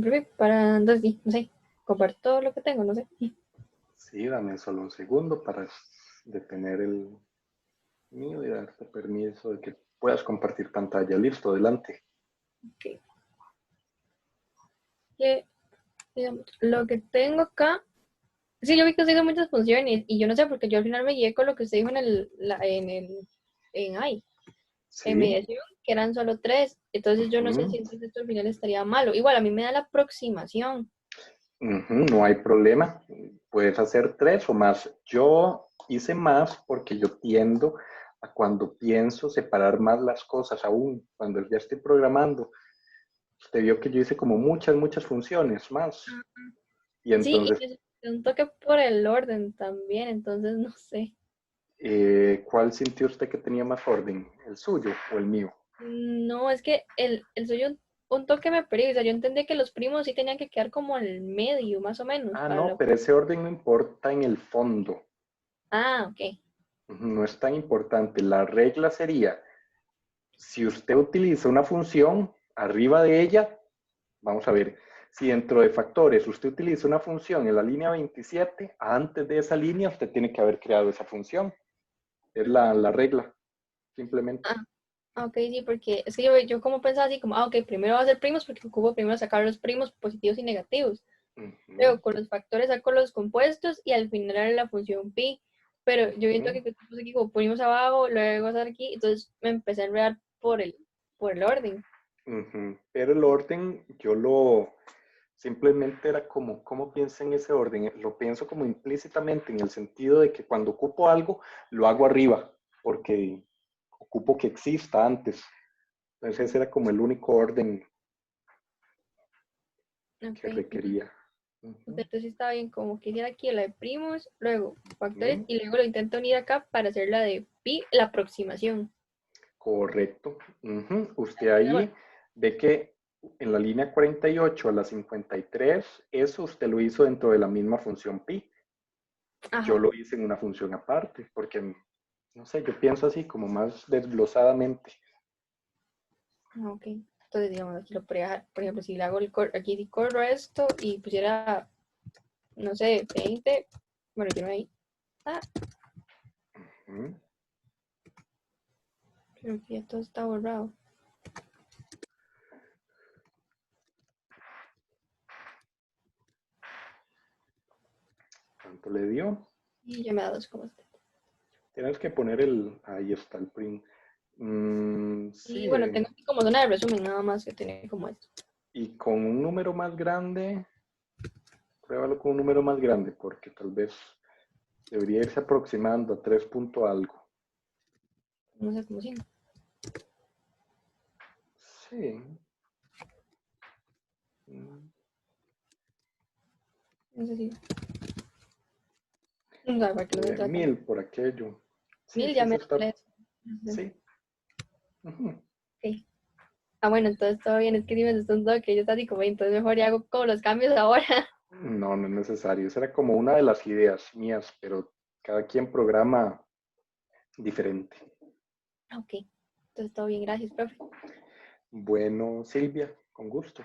Profe, para, entonces, sí, no sé, comparto lo que tengo, no sé. Sí, dame solo un segundo para detener el mío y darte permiso de que puedas compartir pantalla. Listo, adelante. Ok. Que, digamos, lo que tengo acá, sí, yo vi que usted hizo muchas funciones y yo no sé, porque yo al final me guié con lo que usted dijo en Sí. mediación, que eran solo 3. Entonces yo no sé si entonces esto al final estaría malo. Igual, a mí me da la aproximación. No hay problema. Puedes hacer 3 o más. Yo hice más porque yo tiendo a cuando pienso separar más las cosas aún, cuando ya estoy programando. Usted vio que yo hice como muchas funciones más. Y Sí, entonces, y me un toque por el orden también, entonces no sé. ¿cuál sintió usted que tenía más orden? ¿El suyo o el mío? No, es que el suyo un toque me perdí. O sea, yo entendí que los primos sí tenían que quedar como en el medio, más o menos. Ah, Para no, pero ese orden no importa en el fondo. Ah, ok. No es tan importante. La regla sería, si usted utiliza una función, arriba de ella, vamos a ver, si dentro de factores usted utiliza una función en la línea 27, antes de esa línea usted tiene que haber creado esa función. Es la regla, simplemente. Ok, sí, porque es que yo como pensaba así, como, ok, primero va a ser primos porque ocupo primero sacar los primos positivos y negativos. Luego con los factores saco los compuestos y al final la función pi. Pero yo viendo que tú puse aquí como primos abajo, luego vas a dar aquí, entonces me empecé a enredar por el orden. Pero el orden, simplemente era como, ¿cómo pienso en ese orden? Lo pienso como implícitamente en el sentido de que cuando ocupo algo, lo hago arriba, porque ocupo que exista antes. Entonces ese era como el único orden que requería. Entonces estaba bien, como que hiciera aquí la de primos, luego factores, y luego lo intento unir acá para hacer la de pi, la aproximación. Correcto. Usted ahí ve que en la línea 48 a la 53, eso usted lo hizo dentro de la misma función pi. Ajá. Yo lo hice en una función aparte, porque, no sé, yo pienso así como más desglosadamente. Ok, entonces digamos, aquí lo podría dejar, por ejemplo, si le hago aquí si corro esto y pusiera, no sé, 20, bueno, yo no ahí. Creo que ya todo está borrado. ¿Cuánto le dio? Y ya me da 2,7. Tienes que poner ahí está el print. Sí. Y bueno, tengo aquí como zona de resumen nada más que tiene como esto. Y con un número más grande, pruébalo con un número más grande, porque tal vez debería irse aproximando a 3 punto algo. No sé, como 5. Sí. No sé si. No sé, para que lo 1000 por aquello. Sí, 1000 sí, ya me está. Sí. Ok. Bueno, entonces todo bien, es que si me asustó que yo estaba así como, entonces mejor ya hago como los cambios ahora. No, no es necesario. Esa era como una de las ideas mías, pero cada quien programa diferente. Ok, entonces todo bien, gracias, profe. Bueno, Silvia, con gusto.